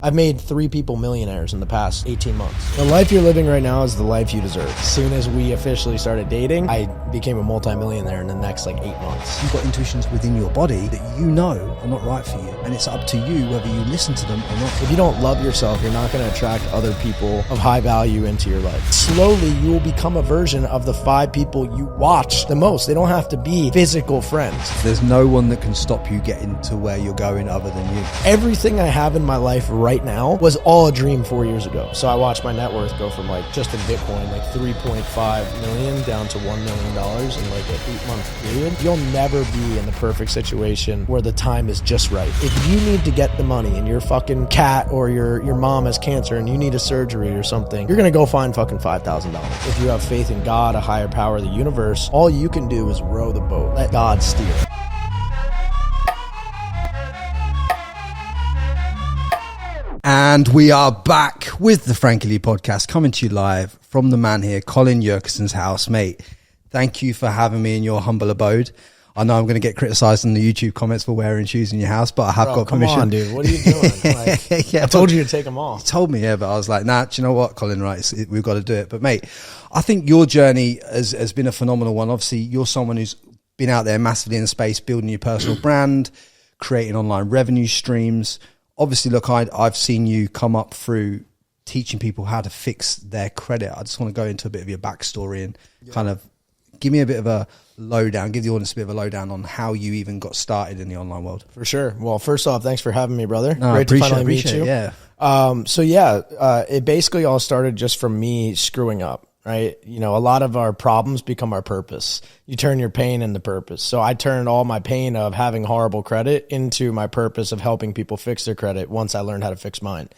I've made 3 people millionaires in the past 18 months. The life you're living right now is the life you deserve. As soon as we officially started dating, I became a multimillionaire in the next 8 months. You've got intuitions within your body that you know are not right for you. And it's up to you whether you listen to them or not. If you don't love yourself, you're not going to attract other people of high value into your life. Slowly, you will become a version of the 5 people you watch the most. They don't have to be physical friends. There's no one that can stop you getting to where you're going other than you. Everything I have in my life right now was all a dream 4 years ago. So I watched my net worth go from just in Bitcoin, 3.5 million down to $1 million in an 8-month period. You'll never be in the perfect situation where the time is just right. If you need to get the money and your fucking cat or your mom has cancer and you need a surgery or something, you're gonna go find fucking $5,000. If you have faith in God, a higher power, the universe, all you can do is row the boat. Let God steer it. And we are back with the Frankie Lee podcast, coming to you live from the man here, Colin Yurcisin's house. Mate, thank you for having me in your humble abode. I know I'm going to get criticised in the YouTube comments for wearing shoes in your house, but I have got permission. Come on, dude. What are you doing? Yeah, I told you to take them off. You told me, yeah, but I was like, nah, do you know what, Colin, right, we've got to do it. But mate, I think your journey has been a phenomenal one. Obviously, you're someone who's been out there massively in space, building your personal brand, creating online revenue streams. Obviously, look, I've seen you come up through teaching people how to fix their credit. I just want to go into a bit of your backstory and kind of give me a bit of a lowdown, give the audience a bit of a lowdown on how you even got started in the online world. For sure. Well, first off, thanks for having me, brother. No, Great to finally meet you. Yeah. It basically all started just from me screwing up. Right. You know, a lot of our problems become our purpose. You turn your pain into purpose. So I turned all my pain of having horrible credit into my purpose of helping people fix their credit once I learned how to fix mine.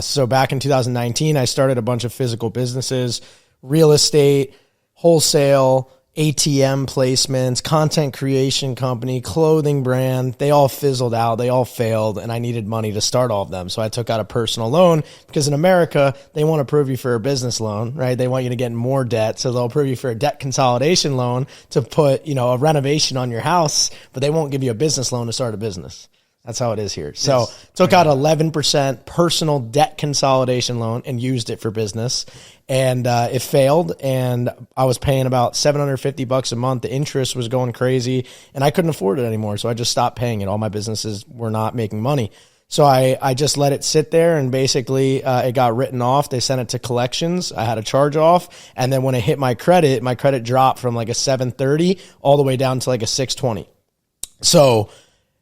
So back in 2019, I started a bunch of physical businesses, real estate, wholesale, ATM placements, content creation company, clothing brand. They all fizzled out. They all failed. And I needed money to start all of them. So I took out a personal loan because in America, they want to approve you for a business loan, right? They want you to get more debt. So they'll approve you for a debt consolidation loan to put, a renovation on your house, but they won't give you a business loan to start a business. That's how it is here. So took out 11% personal debt consolidation loan and used it for business. And it failed. And I was paying about $750 a month. The interest was going crazy and I couldn't afford it anymore. So I just stopped paying it. All my businesses were not making money. So I just let it sit there and basically it got written off. They sent it to collections. I had a charge off. And then when it hit my credit dropped from a 730 all the way down to a 620. So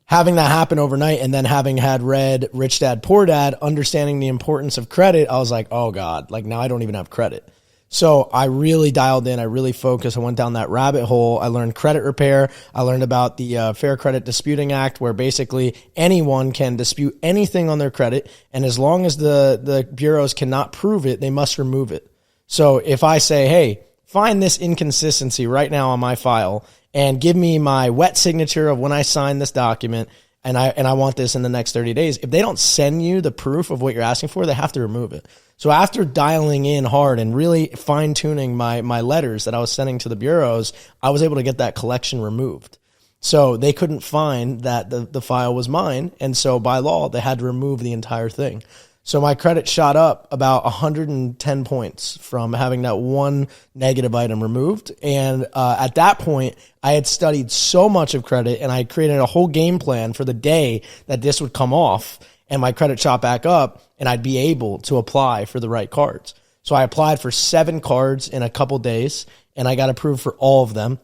having that happen overnight and then having had read Rich Dad, Poor Dad, understanding the importance of credit, I was like, oh God, now I don't even have credit. So I really dialed in. I really focused. I went down that rabbit hole. I learned credit repair. I learned about the Fair Credit Disputing Act, where basically anyone can dispute anything on their credit. And as long as the bureaus cannot prove it, they must remove it. So if I say, hey, find this inconsistency right now on my file and give me my wet signature of when I signed this document, and I want this in the next 30 days. If they don't send you the proof of what you're asking for, they have to remove it. So after dialing in hard and really fine-tuning my letters that I was sending to the bureaus, I was able to get that collection removed. So they couldn't find that the file was mine, and so by law, they had to remove the entire thing. So my credit shot up about 110 points from having that one negative item removed. And at that point, I had studied so much of credit and I had created a whole game plan for the day that this would come off and my credit shot back up and I'd be able to apply for the right cards. So I applied for 7 cards in a couple days and I got approved for all of them.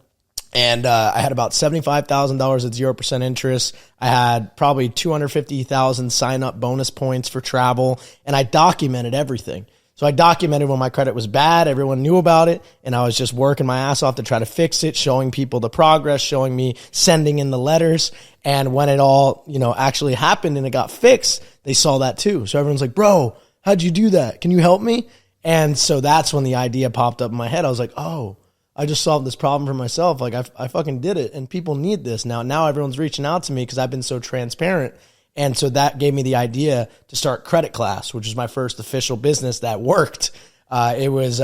And I had about $75,000 at 0% interest. I had probably 250,000 sign-up bonus points for travel, and I documented everything. So I documented when my credit was bad. Everyone knew about it, and I was just working my ass off to try to fix it, showing people the progress, showing me sending in the letters. And when it all, actually happened and it got fixed, they saw that too. So everyone's like, bro, how'd you do that? Can you help me? And so that's when the idea popped up in my head. I was like, oh, I just solved this problem for myself. I fucking did it, and people need this now. Now everyone's reaching out to me because I've been so transparent. And so that gave me the idea to start Credit Class, which is my first official business that worked. It was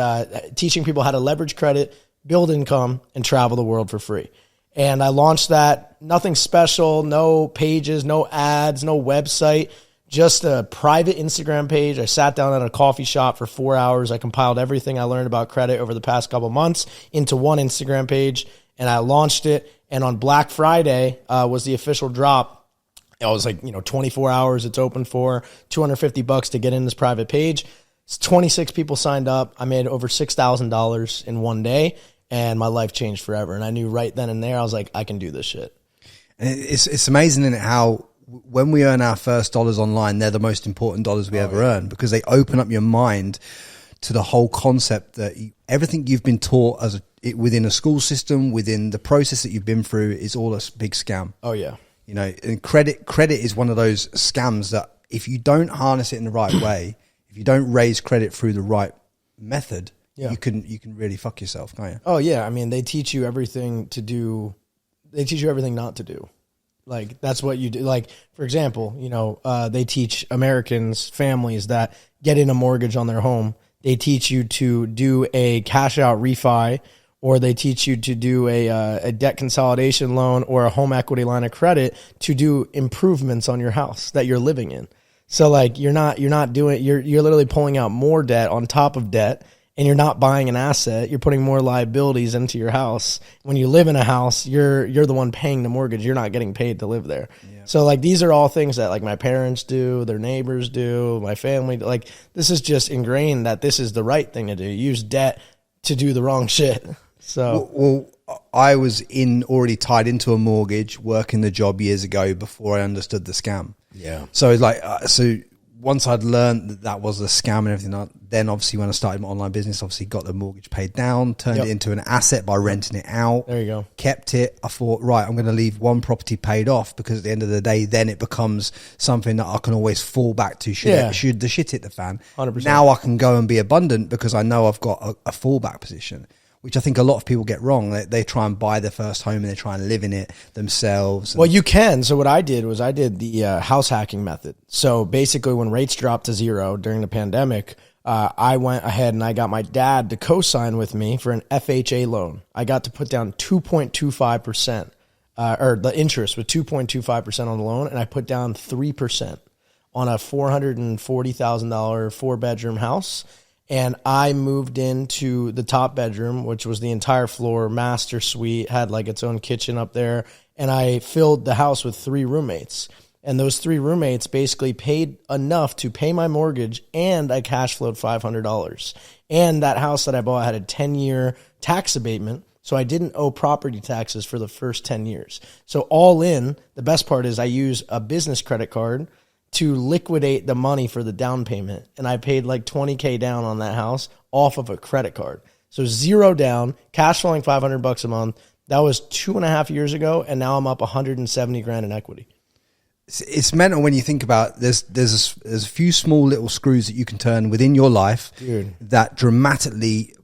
teaching people how to leverage credit, build income, and travel the world for free. And I launched that, nothing special, no pages, no ads, no website, just a private Instagram page. I sat down at a coffee shop for 4 hours. I compiled everything I learned about credit over the past couple months into one Instagram page, and I launched it. And on Black Friday was the official drop. It was like, 24 hours it's open for, $250 to get in this private page. 26 people signed up. I made over $6,000 in one day, and my life changed forever. And I knew right then and there, I was like, I can do this shit. And it's amazing, isn't it, how when we earn our first dollars online, they're the most important dollars we ever earn, because they open up your mind to the whole concept that everything you've been taught within a school system, within the process that you've been through, is all a big scam. Oh yeah. And credit is one of those scams that if you don't harness it in the right way, if you don't raise credit through the right method, you can really fuck yourself, can't you? Oh yeah. I mean, they teach you everything to do. They teach you everything not to do. Like, that's what you do. Like, for example, they teach Americans, families that get in a mortgage on their home. They teach you to do a cash out refi, or they teach you to do a debt consolidation loan or a home equity line of credit to do improvements on your house that you're living in. So like, you're literally pulling out more debt on top of debt, and you're not buying an asset. You're putting more liabilities into your house. When you live in a house, you're the one paying the mortgage. You're not getting paid to live there. Yeah. So like, these are all things that like my parents do, their neighbors do, my family. Like, this is just ingrained that this is the right thing to do. Use debt to do the wrong shit. So well, I was already tied into a mortgage, working the job years ago before I understood the scam. Yeah. So like, once I'd learned that was a scam and everything, then obviously when I started my online business, obviously got the mortgage paid down, turned it into an asset by renting it out. There you go. Kept it. I thought, right, I'm going to leave one property paid off, because at the end of the day, then it becomes something that I can always fall back to should the shit hit the fan. 100%. Now I can go and be abundant because I know I've got a fallback position, which I think a lot of people get wrong. They try and buy their first home and they try and live in it themselves. Well, you can. So what I did was I did the house hacking method. So basically, when rates dropped to zero during the pandemic, I went ahead and I got my dad to co-sign with me for an FHA loan. I got to put down 2.25%, or the interest was 2.25% on the loan, and I put down 3% on a $440,000 4-bedroom house. And I moved into the top bedroom, which was the entire floor, master suite, had like its own kitchen up there. And I filled the house with 3 roommates. And those 3 roommates basically paid enough to pay my mortgage, and I cash flowed $500. And that house that I bought had a 10-year tax abatement, so I didn't owe property taxes for the first 10 years. So all in, the best part is I use a business credit card to liquidate the money for the down payment. And I paid like $20K down on that house off of a credit card. So 0 down, cash flowing $500 a month. That was 2.5 years ago. And now I'm up 170 grand in equity. It's mental when you think about there's a few small little screws that you can turn within your life, dude, that dramatically,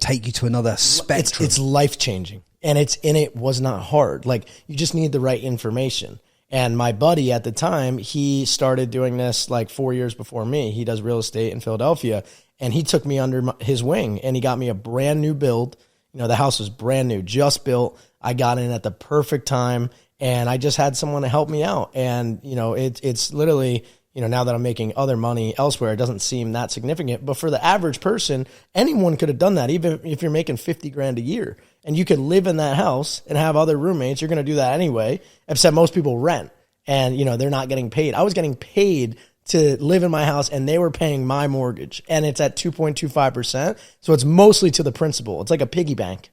take you to another spectrum. It's life changing. And it was not hard. Like, you just need the right information. And my buddy at the time, he started doing this like 4 years before me. He does real estate in Philadelphia, and he took me under his wing, and he got me a brand new build. The house was brand new, just built. I got in at the perfect time, and I just had someone to help me out. And, it's literally, now that I'm making other money elsewhere, it doesn't seem that significant. But for the average person, anyone could have done that, even if you're making 50 grand a year. And you could live in that house and have other roommates. You're going to do that anyway, except most people rent. And, they're not getting paid. I was getting paid to live in my house, and they were paying my mortgage. And it's at 2.25%. So it's mostly to the principal. It's like a piggy bank.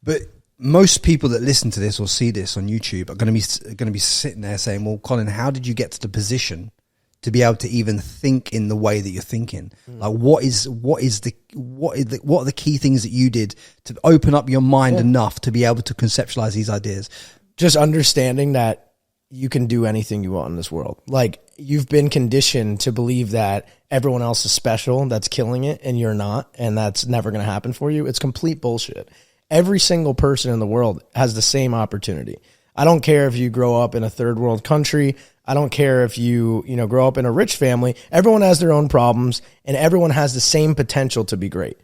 But most people that listen to this or see this on YouTube are going to be sitting there saying, well, Colin, how did you get to the position to be able to even think in the way that you're thinking? Like, what are the key things that you did to open up your mind enough to be able to conceptualize these ideas? Just understanding that you can do anything you want in this world. Like, you've been conditioned to believe that everyone else is special, that's killing it, and you're not, and that's never going to happen for you. It's complete bullshit. Every single person in the world has the same opportunity. I don't care if you grow up in a third world country. I don't care if you grow up in a rich family. Everyone has their own problems, and everyone has the same potential to be great.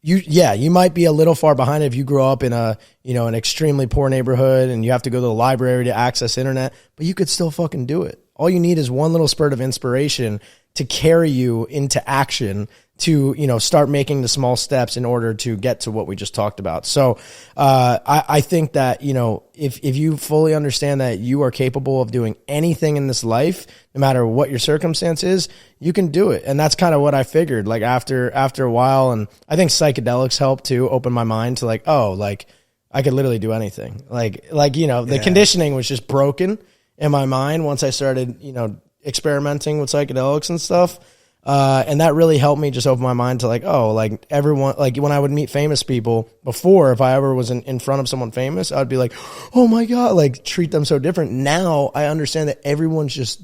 You might be a little far behind if you grow up in an extremely poor neighborhood and you have to go to the library to access internet, but you could still fucking do it. All you need is one little spurt of inspiration to carry you into action to, you know, start making the small steps in order to get to what we just talked about. So, I think that, you know, if you fully understand that you are capable of doing anything in this life, no matter what your circumstance is, you can do it. And that's kind of what I figured, like after a while. And I think psychedelics helped to open my mind to like, oh, like I could literally do anything. Like, you know, the conditioning was just broken in my mind once I started, you know, experimenting with psychedelics and stuff. And that really helped me just open my mind to like, oh, like everyone, like when I would meet famous people before, if I ever was in front of someone famous, I'd be like, oh my God, like treat them so different. Now I understand that everyone's just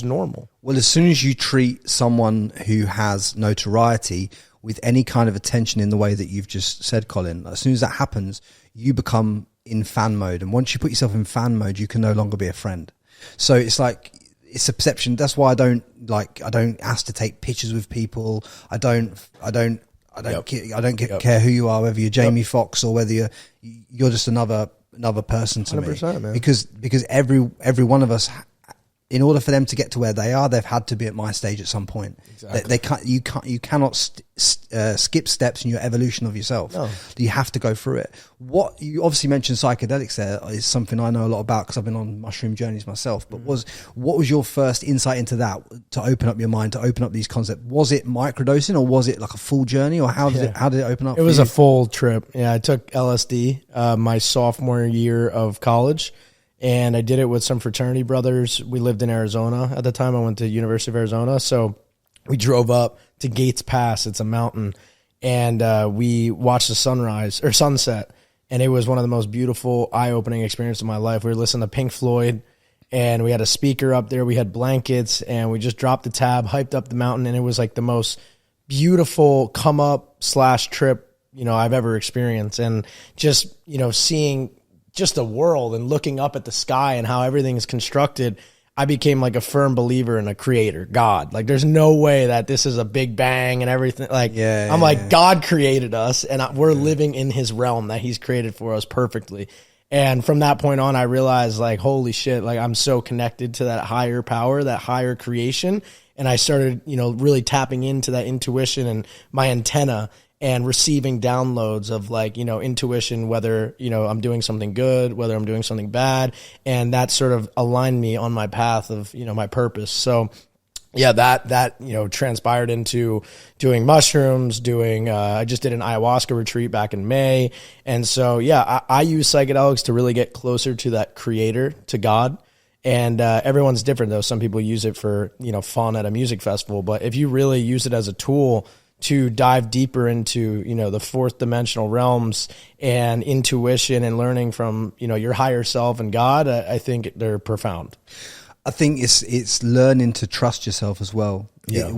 normal. Well, as soon as you treat someone who has notoriety with any kind of attention in the way that you've just said, Colin, as soon as that happens, you become in fan mode. And once you put yourself in fan mode, you can no longer be a friend. So it's like, it's a perception. That's why I don't ask to take pictures with people. I don't care who you are, whether you're Jamie Foxx or whether you're just another person to me. Man. Because every one of us, in order for them to get to where they are, they've had to be at my stage at some point. Exactly. You cannot skip steps in your evolution of yourself. No. You have to go through it. What you obviously mentioned psychedelics there is something I know a lot about because I've been on mushroom journeys myself. But what was your first insight into that to open up your mind, to open up these concepts? Was it microdosing or was it like a full journey, or how did it open up? It was a full trip. Yeah, I took LSD my sophomore year of college. And I did it with some fraternity brothers. We lived in Arizona at the time. I went to University of Arizona. So we drove up to Gates Pass. It's a mountain. And we watched the sunset. And it was one of the most beautiful, eye-opening experiences of my life. We were listening to Pink Floyd. And we had a speaker up there. We had blankets. And we just dropped the tab, hyped up the mountain. And it was like the most beautiful come-up/trip, you know, I've ever experienced. And just, you know, seeing just the world and looking up at the sky and how everything is constructed, I became like a firm believer in a creator, God. Like there's no way that this is a big bang and everything. Like I'm like, God created us and we're living in his realm that he's created for us perfectly. And from that point on, I realized like, holy shit, like I'm so connected to that higher power, that higher creation. And I started, you know, really tapping into that intuition and my antenna and receiving downloads of like, you know, intuition, whether, you know, I'm doing something good, whether I'm doing something bad. And that sort of aligned me on my path of, you know, my purpose. So yeah, that, you know, transpired into doing mushrooms, I just did an ayahuasca retreat back in May. And so, yeah, I use psychedelics to really get closer to that creator, to God. And everyone's different though. Some people use it for, you know, fun at a music festival. But if you really use it as a tool to dive deeper into, you know, the fourth dimensional realms and intuition and learning from, you know, your higher self and God, I think they're profound. I think it's learning to trust yourself as well. Yeah.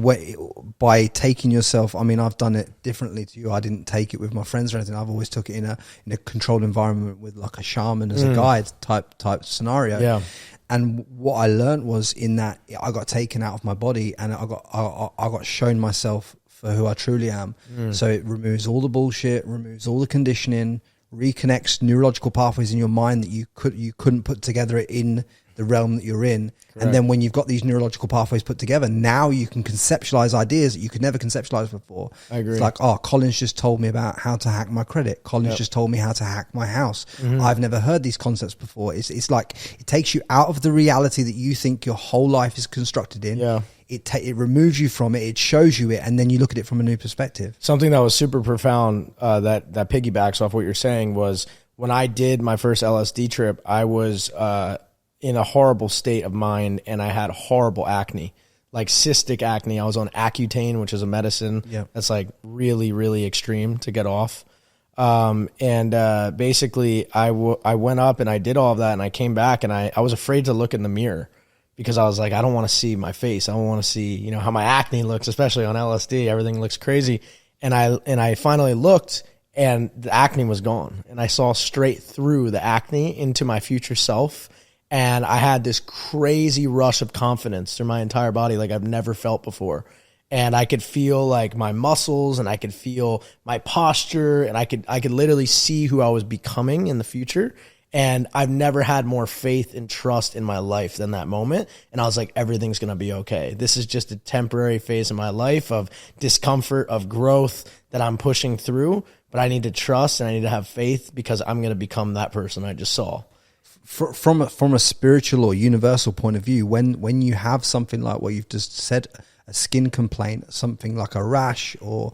By taking yourself, I mean, I've done it differently to you. I didn't take it with my friends or anything. I've always took it in a controlled environment with like a shaman as a guide type scenario. Yeah. And what I learned was in that I got taken out of my body and I got shown myself for who I truly am. So it removes all the bullshit, removes all the conditioning, reconnects neurological pathways in your mind that you couldn't put together in the realm that you're in. Correct. And then when you've got these neurological pathways put together, now you can conceptualize ideas that you could never conceptualize before. I agree. It's like, oh, Colin's just told me about how to hack my credit. Colin's just told me how to hack my house. I've never heard these concepts before. It's like it takes you out of the reality that you think your whole life is constructed in. Yeah. It removes you from it. It shows you it, and then you look at it from a new perspective. Something that was super profound that piggybacks off what you're saying was when I did my first LSD trip, I was in a horrible state of mind, and I had horrible acne, like cystic acne. I was on Accutane, which is a medicine that's like really, really extreme to get off. Basically, I went up and I did all of that, and I came back, and I was afraid to look in the mirror. Because I was like, I don't want to see my face. I don't want to see, you know, how my acne looks, especially on LSD. Everything looks crazy. And I finally looked, and the acne was gone. And I saw straight through the acne into my future self. And I had this crazy rush of confidence through my entire body like I've never felt before. And I could feel like my muscles, and I could feel my posture, and I could literally see who I was becoming in the future. And I've never had more faith and trust in my life than that moment. And I was like, everything's going to be okay. This is just a temporary phase in my life of discomfort, of growth that I'm pushing through. But I need to trust and I need to have faith because I'm going to become that person I just saw. From a spiritual or universal point of view, when you have something like what you've just said, a skin complaint, something like a rash or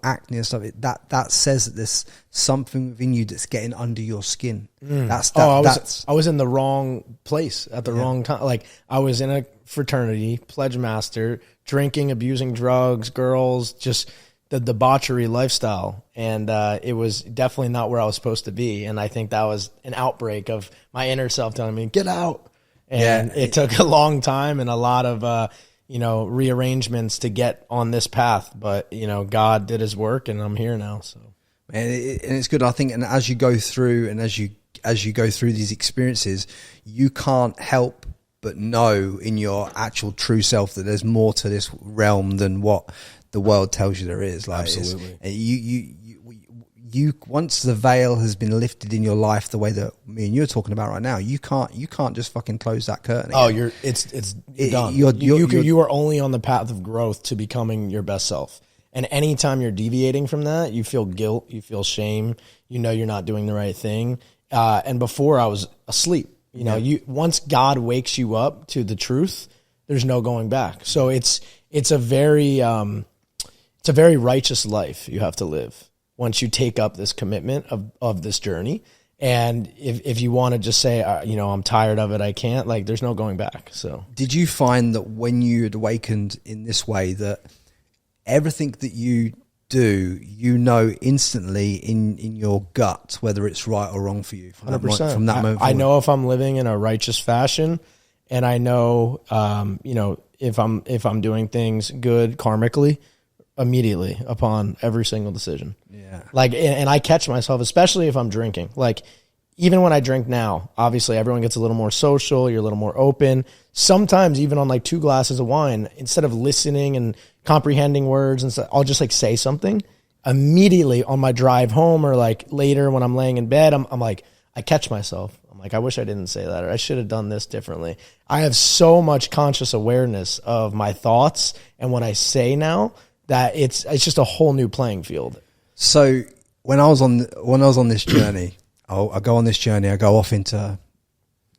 acne or something, that says that there's something within you that's getting under your skin. I was in the wrong place at the wrong time. Like I was in a fraternity, pledge master, drinking, abusing drugs, girls, just the debauchery lifestyle. And it was definitely not where I was supposed to be. And I think that was an outbreak of my inner self telling me, get out. And it took a long time and a lot of, rearrangements to get on this path. But, God did his work and I'm here now. So, and it's good, I think. And as you go through and as you go through these experiences, you can't help but know in your actual true self that there's more to this realm than what the world tells you there is. Like, absolutely. You once the veil has been lifted in your life the way that me and you're talking about right now, you can't just fucking close that curtain again. Oh, it's done. You are only on the path of growth to becoming your best self. And anytime you're deviating from that, you feel guilt, you feel shame, you're not doing the right thing. And before I was asleep, once God wakes you up to the truth, there's no going back. So it's a very righteous life you have to live once you take up this commitment of this journey. And if you want to just say, I'm tired of it, I can't, like, there's no going back. So did you find that when you had awakened in this way that everything that you do, instantly in your gut, whether it's right or wrong for you 100%. From that moment forward? I know if I'm living in a righteous fashion, and I know, if I'm doing things good karmically, immediately upon every single decision. Yeah. Like, and I catch myself, especially if I'm drinking. Like, even when I drink now, obviously everyone gets a little more social, you're a little more open. Sometimes even on like 2 glasses of wine, instead of listening and comprehending words and stuff, I'll just like say something immediately on my drive home or like later when I'm laying in bed. I'm like, I catch myself. I'm like, I wish I didn't say that, or I should have done this differently. I have so much conscious awareness of my thoughts and what I say now that it's just a whole new playing field. So when I was on this journey, I go on this journey. I go off into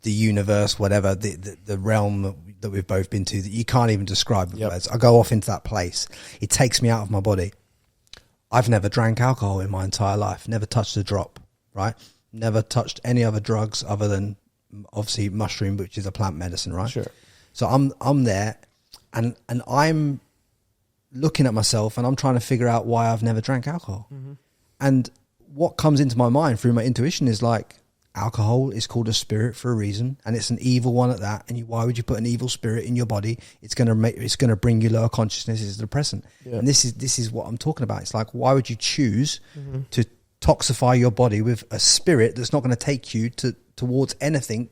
the universe, whatever the realm that we've both been to that you can't even describe with words. I go off into that place. It takes me out of my body. I've never drank alcohol in my entire life. Never touched a drop. Right? Never touched any other drugs other than obviously mushroom, which is a plant medicine. Right? Sure. So I'm there, and I'm looking at myself and I'm trying to figure out why I've never drank alcohol. Mm-hmm. And what comes into my mind through my intuition is like, alcohol is called a spirit for a reason, and it's an evil one at that. And why would you put an evil spirit in your body? It's going to bring you lower consciousness. It's a depressant. Yeah. And this is what I'm talking about. It's like, why would you choose to toxify your body with a spirit that's not going to take you towards anything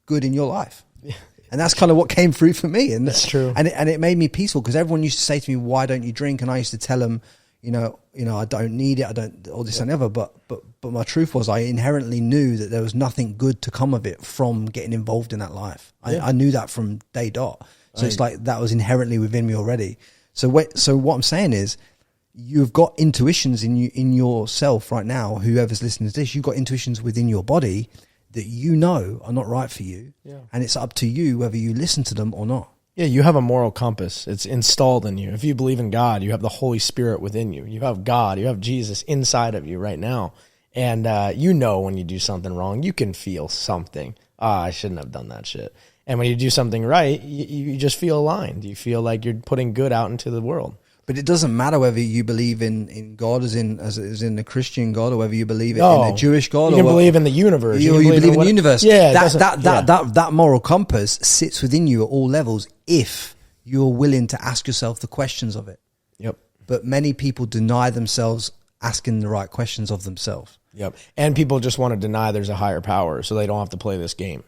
good in your life? Yeah. And that's kind of what came through for me. And that's true. And it made me peaceful, because everyone used to say to me, why don't you drink? And I used to tell them, I don't need it. I don't, all this and ever. But my truth was, I inherently knew that there was nothing good to come of it from getting involved in that life. I knew that from day dot. So it's like that was inherently within me already. So what I'm saying is, you've got intuitions in yourself right now. Whoever's listening to this, you've got intuitions within your body that are not right for you. Yeah. And it's up to you whether you listen to them or not. Yeah, you have a moral compass. It's installed in you. If you believe in God, you have the Holy Spirit within you. You have God, you have Jesus inside of you right now. And when you do something wrong, you can feel something. I shouldn't have done that shit. And when you do something right, you just feel aligned. You feel like you're putting good out into the world. But it doesn't matter whether you believe in God as in the Christian God, or whether you believe in the Jewish God. You can believe in the universe. You believe in the universe. Yeah, that moral compass sits within you at all levels if you're willing to ask yourself the questions of it. Yep. But many people deny themselves asking the right questions of themselves. Yep. And people just want to deny there's a higher power, so they don't have to play this game.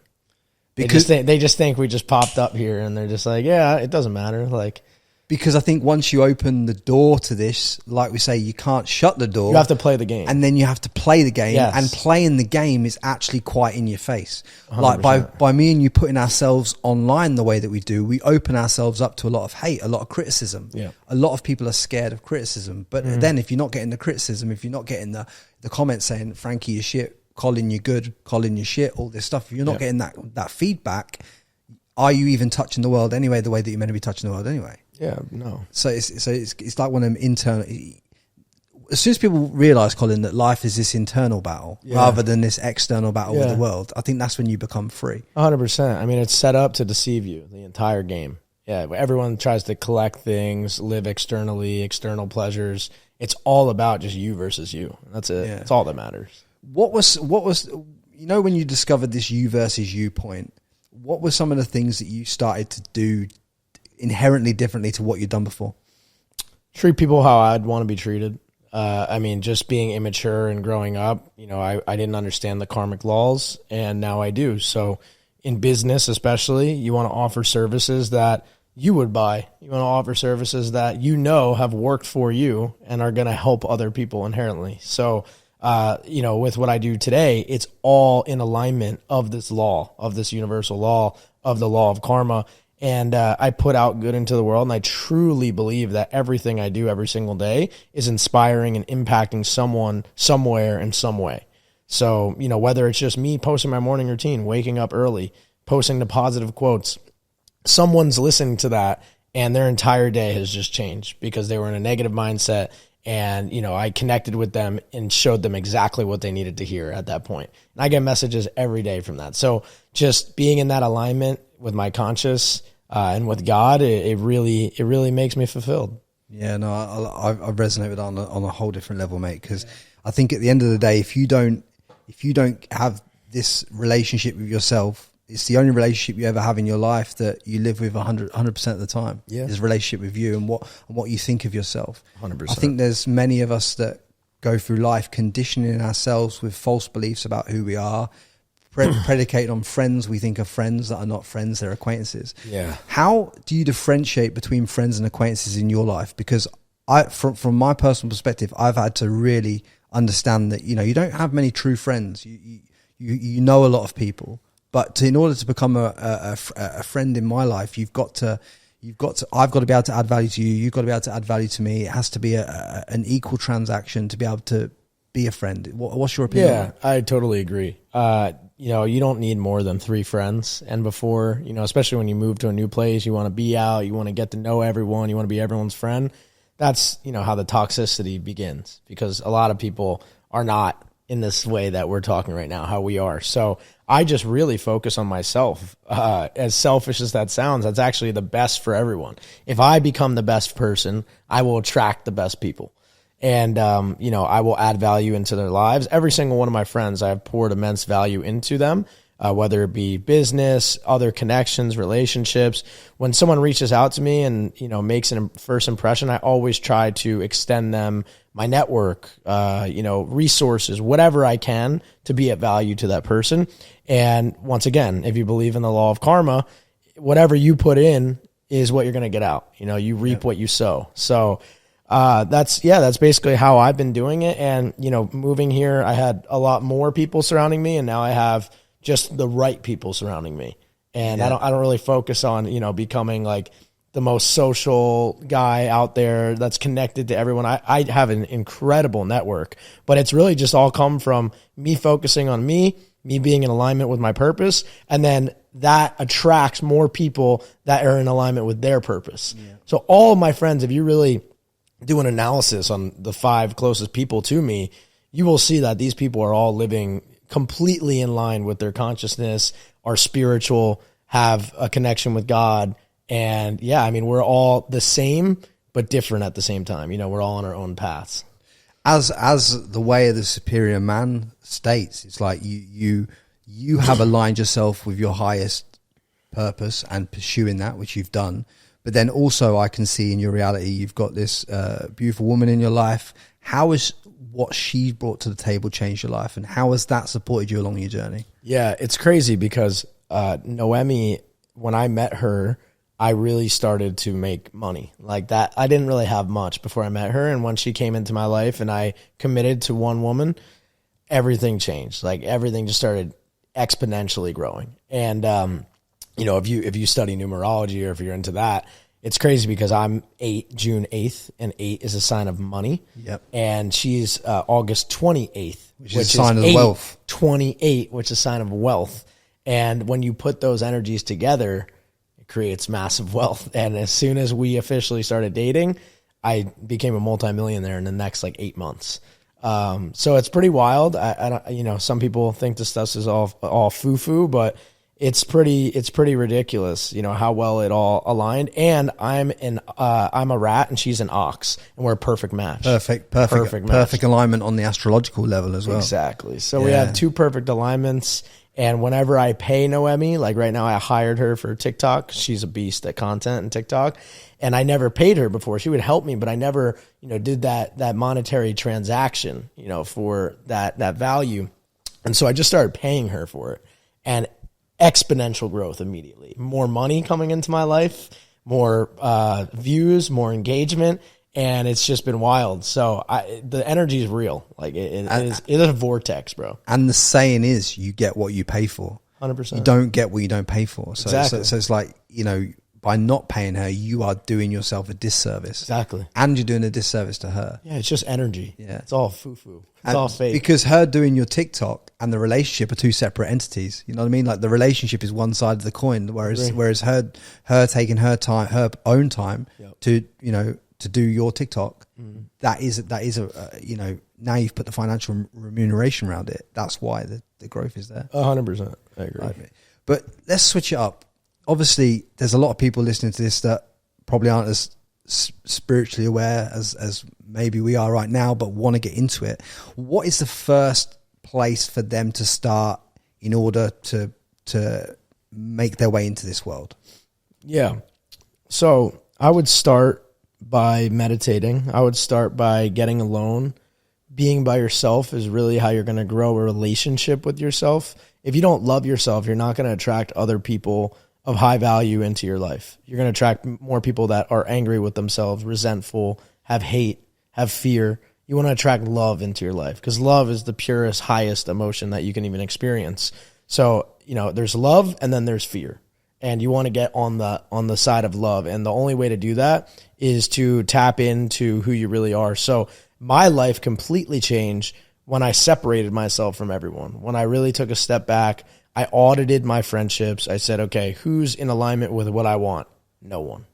Because they just think we just popped up here, and they're just like, yeah, it doesn't matter. Like, Because I think once you open the door to this, like we say, you can't shut the door. You have to play the game. And then you have to play the game. Yes. And playing the game is actually quite in your face. 100%. Like by me and you putting ourselves online the way that we do, we open ourselves up to a lot of hate, a lot of criticism. Yeah. A lot of people are scared of criticism. But then if you're not getting the criticism, if you're not getting the comments saying, Frankie, you're shit, Colin, you're good, Colin, you're shit, all this stuff, if you're not getting that feedback, are you even touching the world anyway, the way that you're meant to be touching the world anyway? Yeah, no. So it's like one of them internal. As soon as people realise, Colin, that life is this internal battle rather than this external battle with the world, I think that's when you become free. 100%. I mean, it's set up to deceive you, the entire game. Yeah, everyone tries to collect things, live externally, external pleasures. It's all about just you versus you. That's it. It's all that matters. What was when you discovered this you versus you point? What were some of the things that you started to do inherently differently to what you've done before? Treat people how I'd want to be treated. I mean, just being immature and growing up, I didn't understand the karmic laws, and now I do. So in business especially, you want to offer services that you would buy. You want to offer services that have worked for you and are going to help other people inherently. So, with what I do today, it's all in alignment of this law, of this universal law, of the law of karma. And I put out good into the world, and I truly believe that everything I do every single day is inspiring and impacting someone, somewhere, in some way. So, whether it's just me posting my morning routine, waking up early, posting the positive quotes, someone's listening to that, and their entire day has just changed because they were in a negative mindset. And, I connected with them and showed them exactly what they needed to hear at that point. And I get messages every day from that. So just being in that alignment with my conscious and with God, it really makes me fulfilled. Yeah, no, I resonate with that on a whole different level, mate. Because I think at the end of the day, if you don't have this relationship with yourself, it's the only relationship you ever have in your life that you live with 100% of the time. Yeah, is a relationship with you and what you think of yourself. 100%. I think there's many of us that go through life conditioning ourselves with false beliefs about who we are, predicated on friends we think are friends that are not friends, they're acquaintances. Yeah. How do you differentiate between friends and acquaintances in your life? Because from my personal perspective, I've had to really understand that you don't have many true friends. You know a lot of people. But in order to become a friend in my life, I've got to be able to add value to you. You've got to be able to add value to me. It has to be an equal transaction to be able to be a friend. What's your opinion? Yeah, I totally agree. You don't need more than 3 friends. And before, especially when you move to a new place, you want to be out, you want to get to know everyone, you want to be everyone's friend. That's, how the toxicity begins, because a lot of people are not in this way that we're talking right now, how we are. So I just really focus on myself. As selfish as that sounds, that's actually the best for everyone. If I become the best person, I will attract the best people. And, I will add value into their lives. Every single one of my friends, I have poured immense value into them, whether it be business, other connections, relationships. When someone reaches out to me and, makes a first impression, I always try to extend them my network, resources, whatever I can to be at value to that person. And once again, if you believe in the law of karma, whatever you put in is what you're going to get out. You reap what you sow. So, that's basically how I've been doing it. And, moving here, I had a lot more people surrounding me, and now I have just the right people surrounding me. And I don't really focus on, becoming like the most social guy out there that's connected to everyone. I have an incredible network, but it's really just all come from me focusing on me being in alignment with my purpose. And then that attracts more people that are in alignment with their purpose. Yeah. So all of my friends, if you really do an analysis on the 5 closest people to me, you will see that these people are all living completely in line with their consciousness, are spiritual, have a connection with God. And we're all the same, but different at the same time. We're all on our own paths. As the way of the superior man states, it's like you have aligned yourself with your highest purpose and pursuing that, which you've done. But then also I can see in your reality, you've got this beautiful woman in your life. How has what she brought to the table changed your life, and how has that supported you along your journey? Yeah, it's crazy because Noemi, when I met her, I really started to make money like that. I didn't really have much before I met her. And when she came into my life and I committed to one woman, everything changed. Like everything just started exponentially growing. And, you know, if you study numerology or if you're into that, it's crazy because I'm June 8th, and 8 is a sign of money. Yep. And she's August 28th, which is a sign of wealth. 28, which is a sign of wealth. And when you put those energies together, it creates massive wealth. And as soon as we officially started dating, I became a multimillionaire in the next like 8 months. So it's pretty wild. I don't, you know, some people think this stuff is all foo-foo, but it's pretty ridiculous, you know, how well it all aligned. And I'm a rat and she's an ox, and we're a perfect match. Perfect alignment on the astrological level as well. Exactly. So we have two perfect alignments. And whenever I pay Noemi, like right now I hired her for TikTok. She's a beast at content and TikTok. And I never paid her before. She would help me, but I never, you know, did that monetary transaction, you know, for that value. And so I just started paying her for it. And exponential growth immediately. More money coming into my life, more views, more engagement, and it's just been wild. So the energy is real. Like it is a vortex, bro. And the saying is, you get what you pay for. 100%. You don't get what you don't pay for. So, exactly. So it's like, you know, by not paying her, you are doing yourself a disservice. Exactly. And you're doing a disservice to her. Yeah, it's just energy. Yeah. It's all foo-foo. It's all fake. Because her doing your TikTok and the relationship are two separate entities. You know what I mean? Like the relationship is one side of the coin, whereas her taking her time, her own time to, you know, to do your TikTok, that is a you know, now you've put the financial remuneration around it. That's why the growth is there. 100%. I agree. Right. But let's switch it up. Obviously, there's a lot of people listening to this that probably aren't as spiritually aware as maybe we are right now, but want to get into it. What is the first place for them to start in order to make their way into this world? Yeah. So I would start by meditating. I would start by getting alone. Being by yourself is really how you're going to grow a relationship with yourself. If you don't love yourself, you're not going to attract other people of high value into your life. You're going to attract more people that are angry with themselves, resentful, have hate, have fear. You want to attract love into your life because love is the purest, highest emotion that you can even experience. So, you know, there's love and then there's fear. And you want to get on the side of love. And the only way to do that is to tap into who you really are. So my life completely changed when I separated myself from everyone. When I really took a step back, I audited my friendships. I said, okay, who's in alignment with what I want? No one.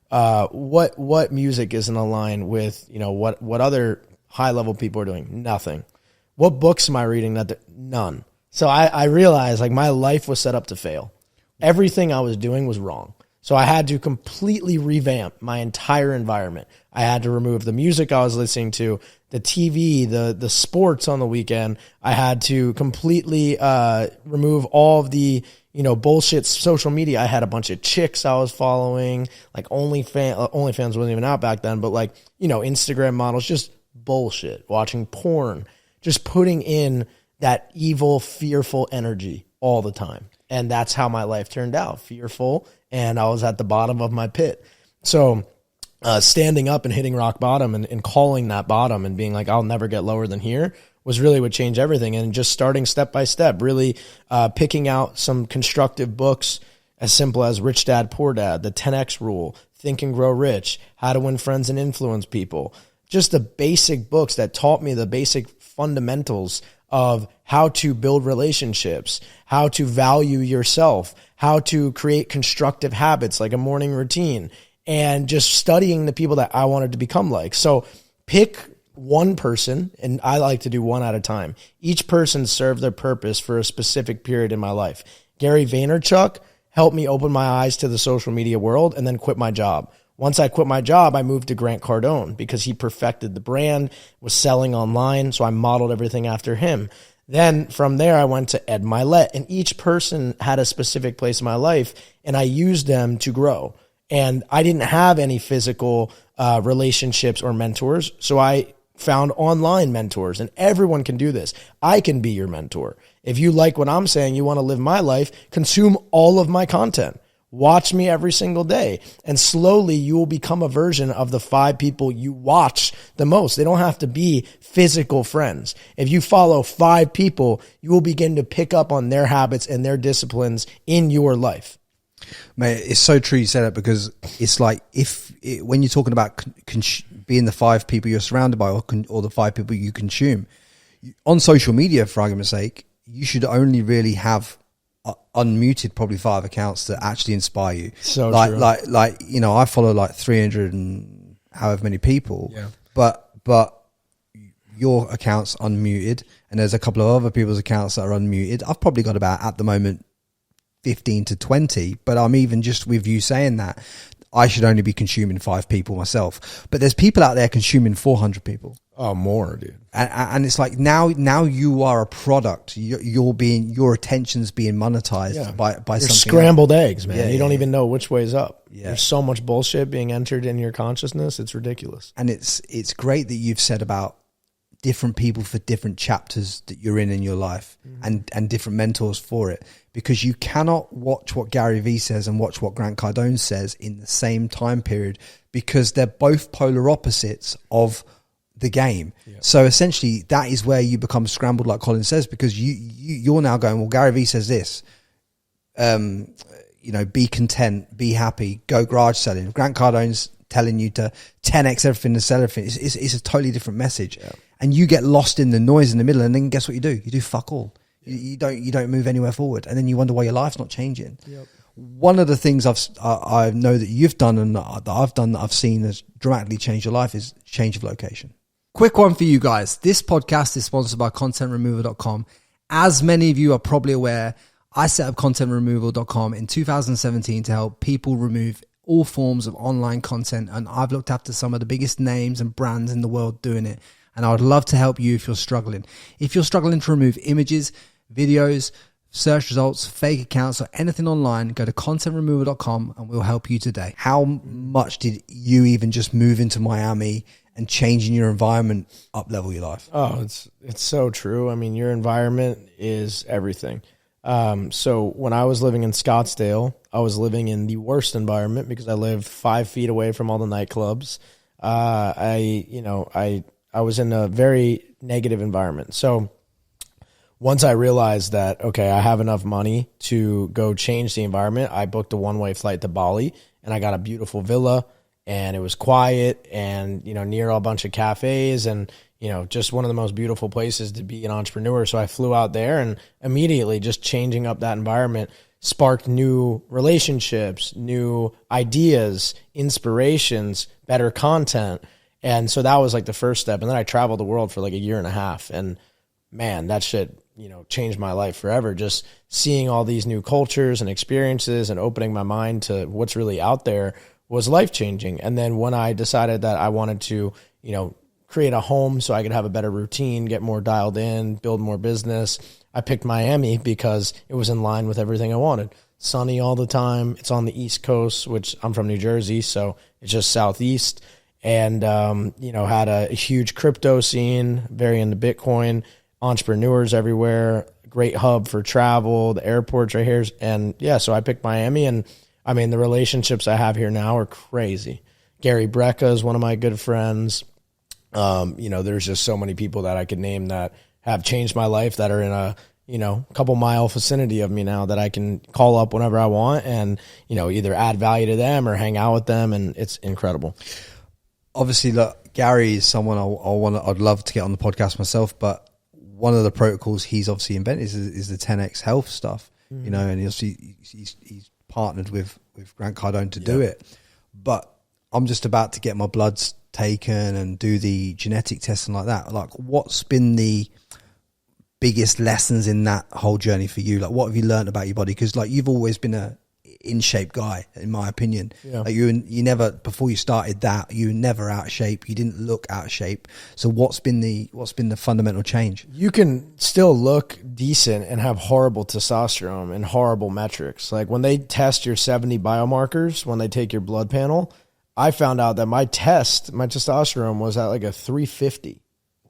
What music is in line with, you know, what other high level people are doing? Nothing. What books am I reading? None. So I realized like my life was set up to fail. Everything I was doing was wrong. So I had to completely revamp my entire environment. I had to remove the music I was listening to, the TV, the sports on the weekend. I had to completely remove all of the, you know, bullshit social media. I had a bunch of chicks I was following, like OnlyFans wasn't even out back then, but like, you know, Instagram models, just bullshit, watching porn, just putting in that evil, fearful energy all the time. And that's how my life turned out, fearful, and I was at the bottom of my pit. So standing up and hitting rock bottom and calling that bottom and being like, I'll never get lower than here was really what changed everything. And just starting step by step, really picking out some constructive books as simple as Rich Dad, Poor Dad, the 10X Rule, Think and Grow Rich, How to Win Friends and Influence People. Just the basic books that taught me the basic fundamentals of how to build relationships, how to value yourself, how to create constructive habits like a morning routine, and just studying the people that I wanted to become like. So pick one person, and I like to do one at a time. Each person served their purpose for a specific period in my life. Gary Vaynerchuk helped me open my eyes to the social media world and then quit my job. Once I quit my job, I moved to Grant Cardone because he perfected the brand, was selling online, so I modeled everything after him. Then from there, I went to Ed Milet, and each person had a specific place in my life, and I used them to grow. And I didn't have any physical relationships or mentors, so I found online mentors, and everyone can do this. I can be your mentor. If you like what I'm saying, you want to live my life, consume all of my content. Watch me every single day. And slowly you will become a version of the 5 people you watch the most. They don't have to be physical friends. If you follow 5 people, you will begin to pick up on their habits and their disciplines in your life. Mate, it's so true you said that, because it's like when you're talking about being the 5 people you're surrounded by, or the 5 people you consume on social media, for argument's sake, you should only really have unmuted probably 5 accounts that actually inspire you. So like true. I follow like 300 and however many people, but your account's unmuted, and there's a couple of other people's accounts that are unmuted. I've probably got about, at the moment, 15 to 20, but I'm even just with you saying that I should only be consuming 5 people myself, but there's people out there consuming 400 people. Oh, more, dude. And it's like now you are a product. Your attention's being monetized by You're something scrambled else. eggs, man. You don't even know which way's up. Yeah. There's so much bullshit being entered in your consciousness. It's ridiculous. And it's great that you've said about different people for different chapters that you're in your life, and different mentors for it, because you cannot watch what Gary Vee says and watch what Grant Cardone says in the same time period, because they're both polar opposites of the game. So essentially that is where you become scrambled, like Colin says, because you're now going, well, Gary Vee says this, be content, be happy, go garage selling. Grant Cardone's telling you to 10x everything and sell everything. It's a totally different message. And you get lost in the noise in the middle, and then guess what you do? You do fuck all. You don't move anywhere forward, and then you wonder why your life's not changing. One of the things I know that you've done and that I've done that I've seen has dramatically changed your life is change of location. Quick one for you guys. This podcast is sponsored by contentremoval.com. As many of you are probably aware, I set up contentremoval.com in 2017 to help people remove all forms of online content, and I've looked after some of the biggest names and brands in the world doing it, and I would love to help you if you're struggling. If you're struggling to remove images, videos, search results, fake accounts, or anything online, go to contentremoval.com and we'll help you today. How much did you even just move into Miami and changing your environment up level your life? Oh, it's so true. I mean, your environment is everything. So when I was living in Scottsdale, I was living in the worst environment because I lived 5 feet away from all the nightclubs. I was in a very negative environment. So once I realized that, okay, I have enough money to go change the environment, I booked a one-way flight to Bali, and I got a beautiful villa, and it was quiet and, near a bunch of cafes, and, just one of the most beautiful places to be an entrepreneur. So I flew out there, and immediately just changing up that environment sparked new relationships, new ideas, inspirations, better content. And so that was like the first step. And then I traveled the world for like a year and a half, and man, that shit, changed my life forever. Just seeing all these new cultures and experiences and opening my mind to what's really out there was life-changing. And then when I decided that I wanted to, create a home so I could have a better routine, get more dialed in, build more business, I picked Miami because it was in line with everything I wanted. Sunny all the time. It's on the East Coast, which I'm from New Jersey, so it's just southeast. And, had a huge crypto scene, very into Bitcoin, entrepreneurs everywhere, great hub for travel, the airport's right here. And yeah, so I picked Miami, and I mean, the relationships I have here now are crazy. Gary Brecka is one of my good friends. There's just so many people that I could name that have changed my life that are in a, couple mile vicinity of me now that I can call up whenever I want and, either add value to them or hang out with them. And it's incredible. Obviously, look, Gary is someone I'd love to get on the podcast myself, but one of the protocols he's obviously invented is the 10x health stuff, and he's partnered with Grant Cardone to do it. But I'm just about to get my bloods taken and do the genetic testing like that. Like, what's been the biggest lessons in that whole journey for you? Like, what have you learned about your body? Because like, you've always been a in shape guy, in my opinion. Like you never, before you started that, you were never out of shape. You didn't look out of shape. So what's been the fundamental change? You can still look decent and have horrible testosterone and horrible metrics. Like when they test your 70 biomarkers, when they take your blood panel, I found out that my testosterone was at like a 350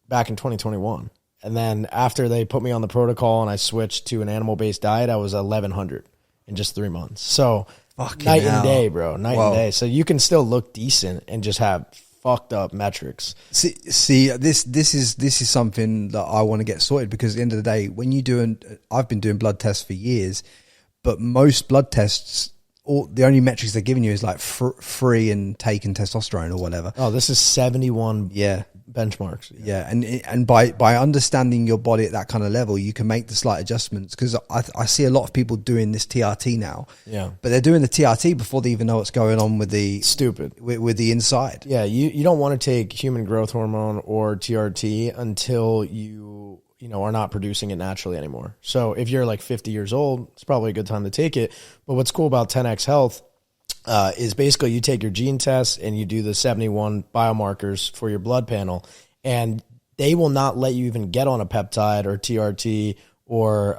back in 2021. And then after they put me on the protocol and I switched to an animal-based diet, I was 1,100 in just 3 months. So Fucking night hell. and day, bro. Night Whoa. and day. So you can still look decent and just have fucked up metrics. See, this is something that I want to get sorted, because at the end of the day, when you do, I've been doing blood tests for years, but most blood tests, the only metrics they're giving you is like free and taken testosterone or whatever. Oh, this is 71 Yeah. benchmarks. Yeah, and by understanding your body at that kind of level, you can make the slight adjustments, because I see a lot of people doing this TRT now. Yeah. But they're doing the TRT before they even know what's going on with the Stupid. with the inside. Yeah, you don't want to take human growth hormone or TRT until you are not producing it naturally anymore. So if you're like 50 years old, it's probably a good time to take it. But what's cool about 10X Health is basically you take your gene test and you do the 71 biomarkers for your blood panel, and they will not let you even get on a peptide or TRT or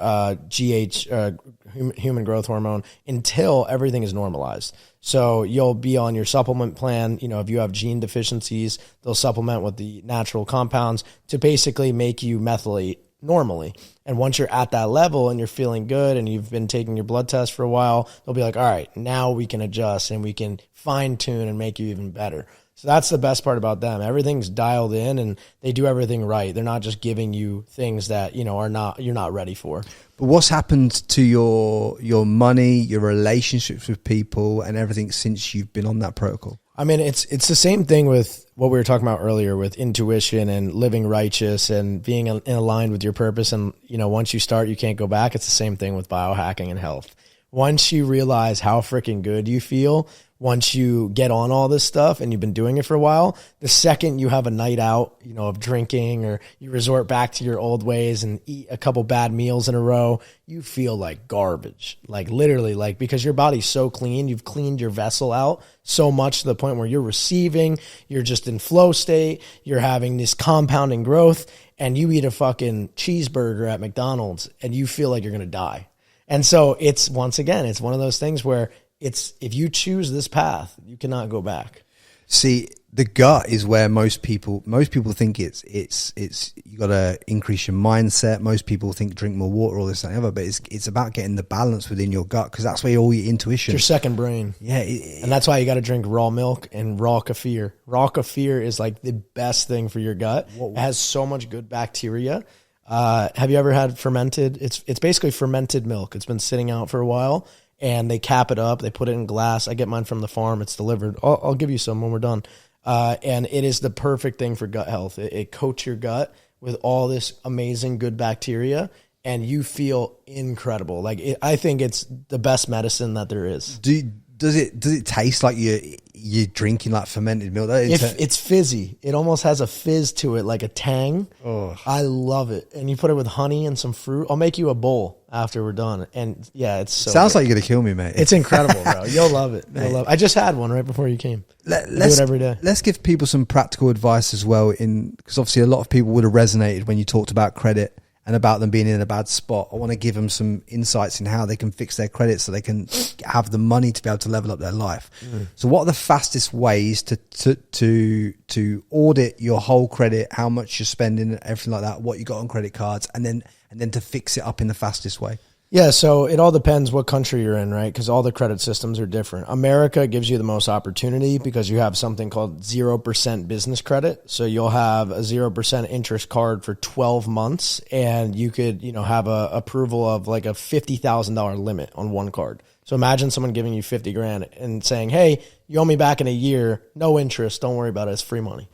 human growth hormone until everything is normalized. So you'll be on your supplement plan. If you have gene deficiencies, they'll supplement with the natural compounds to basically make you methylate normally. And once you're at that level and you're feeling good and you've been taking your blood test for a while, they'll be like, all right, now we can adjust and we can fine tune and make you even better. So that's the best part about them. Everything's dialed in and they do everything right. They're not just giving you things that, you're not ready for. But what's happened to your money, your relationships with people, and everything since you've been on that protocol? I mean, it's the same thing with what we were talking about earlier with intuition and living righteous and being in aligned with your purpose. And, once you start, you can't go back. It's the same thing with biohacking and health. Once you realize how freaking good you feel, once you get on all this stuff and you've been doing it for a while, the second you have a night out, of drinking, or you resort back to your old ways and eat a couple bad meals in a row, you feel like garbage, like literally, like, because your body's so clean, you've cleaned your vessel out so much to the point where you're receiving, you're just in flow state, you're having this compounding growth, and you eat a fucking cheeseburger at McDonald's and you feel like you're going to die. And so it's, once again, it's one of those things where if you choose this path, you cannot go back. See, the gut is where most people think it's you got to increase your mindset. Most people think drink more water, all this and other, but it's about getting the balance within your gut, because that's where all your intuition. It's your second brain. Yeah, and that's why you got to drink raw milk and raw kefir. Raw kefir is like the best thing for your gut. It has so much good bacteria. Have you ever had fermented? It's basically fermented milk. It's been sitting out for a while. And they cap it up. They put it in glass. I get mine from the farm. It's delivered. I'll give you some when we're done. And it is the perfect thing for gut health. It coats your gut with all this amazing good bacteria, and you feel incredible. I think it's the best medicine that there is. Does it taste like you're drinking like fermented milk? It's fizzy. It almost has a fizz to it, like a tang. Oh. I love it. And you put it with honey and some fruit. I'll make you a bowl after we're done. And yeah, it's so sounds good. like you're gonna kill me, mate. It's incredible, bro. You'll love it. I just had one right before you came. I do it every day. Let's give people some practical advice as well, because obviously a lot of people would have resonated when you talked about credit and about them being in a bad spot. I want to give them some insights in how they can fix their credit so they can have the money to be able to level up their life. So what are the fastest ways to audit your whole credit, how much you're spending, everything like that, what you got on credit cards, and then to fix it up in the fastest way? Yeah, so it all depends what country you're in, right? Because all the credit systems are different. America gives you the most opportunity because you have something called 0% business credit. So you'll have a 0% interest card for 12 months, and you could, have a approval of like a $50,000 limit on one card. So imagine someone giving you 50 grand and saying, hey, you owe me back in a year, no interest, don't worry about it, it's free money.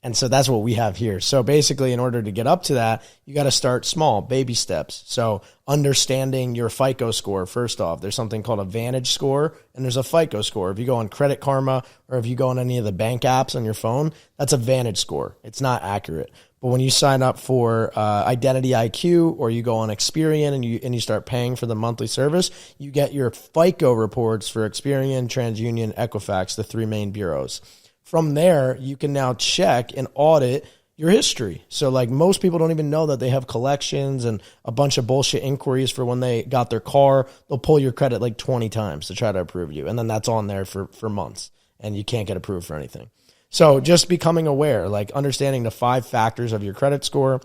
And so that's what we have here. So basically, in order to get up to that, you got to start small, baby steps. So understanding your FICO score, first off, there's something called a Vantage score, and there's a FICO score. If you go on Credit Karma or if you go on any of the bank apps on your phone, that's a Vantage score. It's not accurate. But when you sign up for Identity IQ, or you go on Experian and you start paying for the monthly service, you get your FICO reports for Experian, TransUnion, Equifax, the three main bureaus. From there, you can now check and audit your history. So like most people don't even know that they have collections and a bunch of bullshit inquiries for when they got their car. They'll pull your credit like 20 times to try to approve you. And then that's on there for months and you can't get approved for anything. So just becoming aware, like understanding the 5 factors of your credit score.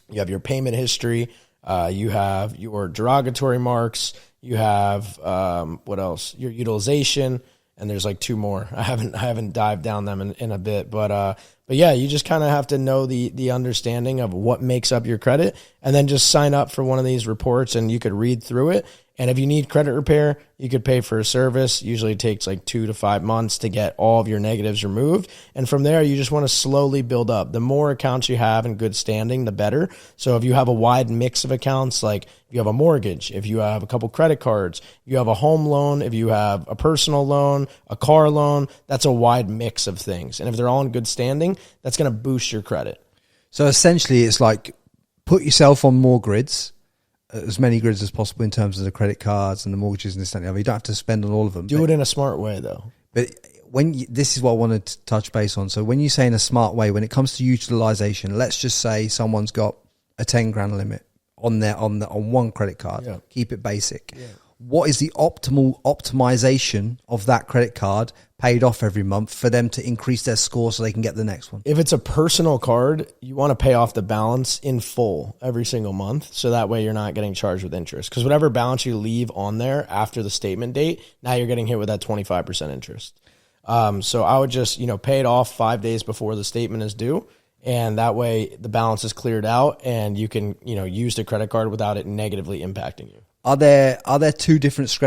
You have your payment history. You have your derogatory marks. You have, what else? Your utilization. And there's like two more. I haven't dived down them in a bit, but yeah, you just kind of have to know the understanding of what makes up your credit, and then just sign up for one of these reports, and you could read through it. And if you need credit repair, you could pay for a service. Usually it takes like 2 to 5 months to get all of your negatives removed. And from there, you just want to slowly build up. The more accounts you have in good standing, the better. So if you have a wide mix of accounts, like if you have a mortgage, if you have a couple credit cards, you have a home loan, if you have a personal loan, a car loan, that's a wide mix of things. And if they're all in good standing, that's going to boost your credit. So essentially it's like put yourself on more grids, as many grids as possible in terms of the credit cards and the mortgages and this and the other. You don't have to spend on all of them. Do it in a smart way, though. But this is what I wanted to touch base on. So when you say in a smart way, when it comes to utilization, let's just say someone's got a 10 grand limit on one credit card. Yeah. Keep it basic. Yeah. What is the optimal optimization of that credit card paid off every month for them to increase their score so they can get the next one? If it's a personal card, you want to pay off the balance in full every single month. So that way you're not getting charged with interest, because whatever balance you leave on there after the statement date, now you're getting hit with that 25% interest. So I would just, pay it off 5 days before the statement is due. And that way the balance is cleared out and you can, use the credit card without it negatively impacting you. Are there two different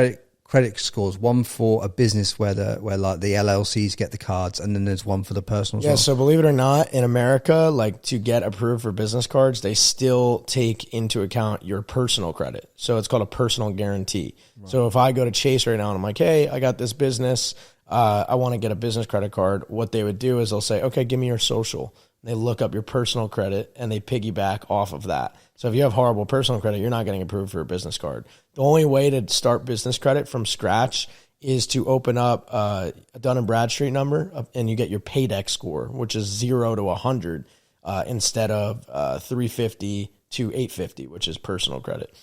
credit scores? One for a business where like the LLCs get the cards, and then there's one for the personal. Yeah. So believe it or not, in America, like to get approved for business cards, they still take into account your personal credit. So it's called a personal guarantee. Right. So if I go to Chase right now and I'm like, hey, I got this business, I want to get a business credit card. What they would do is they'll say, okay, give me your social. They look up your personal credit and they piggyback off of that. So if you have horrible personal credit, you're not getting approved for a business card. The only way to start business credit from scratch is to open up a Dun & Bradstreet number, and you get your paydex score, which is 0 to 100 instead of 350 to 850, which is personal credit.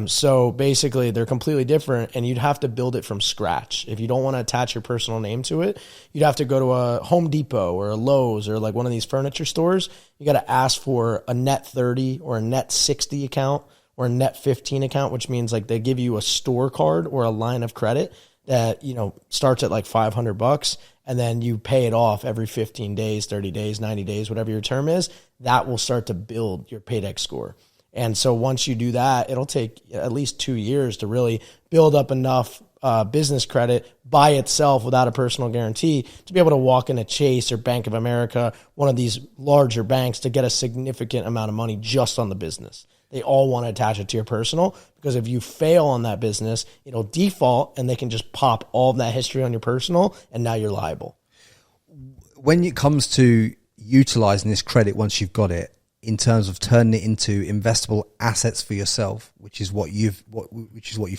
So basically they're completely different, and you'd have to build it from scratch. If you don't want to attach your personal name to it, you'd have to go to a Home Depot or a Lowe's or like one of these furniture stores. You got to ask for a net 30 or a net 60 account or a net 15 account, which means like they give you a store card or a line of credit that, starts at like $500, and then you pay it off every 15 days, 30 days, 90 days, whatever your term is. That will start to build your paydex score. And so once you do that, it'll take at least 2 years to really build up enough business credit by itself without a personal guarantee to be able to walk into Chase or Bank of America, one of these larger banks, to get a significant amount of money just on the business. They all want to attach it to your personal, because if you fail on that business, it'll default and they can just pop all of that history on your personal, and now you're liable. When it comes to utilizing this credit once you've got it, in terms of turning it into investable assets for yourself, which is what you've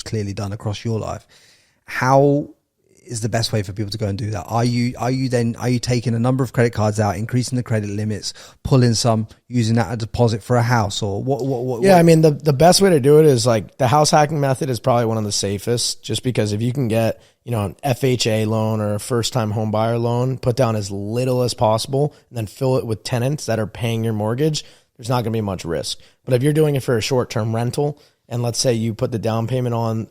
clearly done across your life, how is the best way for people to go and do that? Are you taking a number of credit cards out, increasing the credit limits, pulling some, using that as a deposit for a house, or what? Yeah, I mean, the best way to do it is like the house hacking method is probably one of the safest, just because if you can get, an FHA loan or a first time home buyer loan, put down as little as possible and then fill it with tenants that are paying your mortgage, there's not going to be much risk. But if you're doing it for a short term rental, and let's say you put the down payment on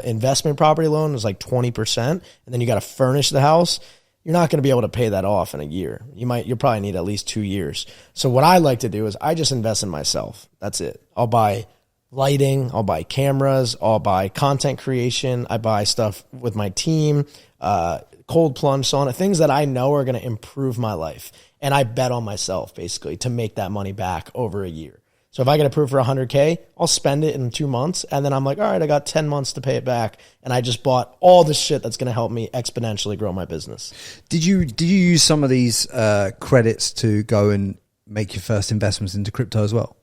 investment property loan is like 20%, and then you got to furnish the house, you're not going to be able to pay that off in a year. You'll probably need at least 2 years. So what I like to do is I just invest in myself. That's it. I'll buy lighting, I'll buy cameras, I'll buy content creation, I buy stuff with my team, cold plunge sauna, things that I know are going to improve my life. And I bet on myself basically to make that money back over a year. So if I get approved for $100K, I'll spend it in 2 months. And then I'm like, all right, I got 10 months to pay it back. And I just bought all the shit that's going to help me exponentially grow my business. Did you use some of these credits to go and make your first investments into crypto as well?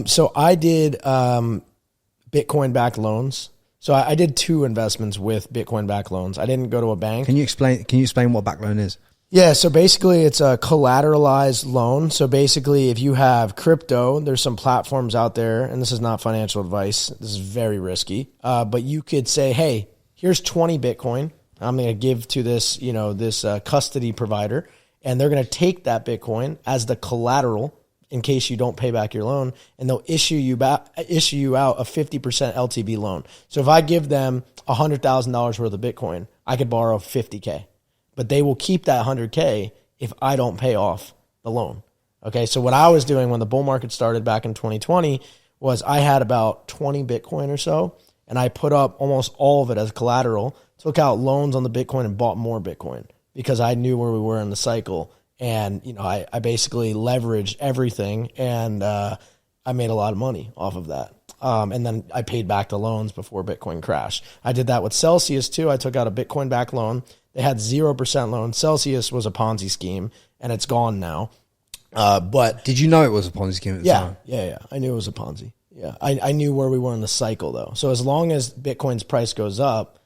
So I did Bitcoin backed loans. So I did 2 investments with Bitcoin backed loans. I didn't go to a bank. Can you explain what back loan is? Yeah, so basically it's a collateralized loan. So basically if you have crypto, there's some platforms out there, and this is not financial advice, this is very risky, but you could say, hey, here's 20 Bitcoin. I'm going to give to this, this custody provider, and they're going to take that Bitcoin as the collateral in case you don't pay back your loan, and they'll issue you out a 50% LTV loan. So if I give them $100,000 worth of Bitcoin, I could borrow 50K, but they will keep that 100K if I don't pay off the loan. Okay, so what I was doing when the bull market started back in 2020 was I had about 20 Bitcoin or so, and I put up almost all of it as collateral, took out loans on the Bitcoin and bought more Bitcoin because I knew where we were in the cycle. And, I basically leveraged everything, and I made a lot of money off of that. And then I paid back the loans before Bitcoin crashed. I did that with Celsius too. I took out a Bitcoin back loan. They had 0% loan. Celsius was a Ponzi scheme, and it's gone now. But did you know it was a Ponzi scheme at the time? Yeah. I knew it was a Ponzi. Yeah. I knew where we were in the cycle though. So as long as Bitcoin's price goes up,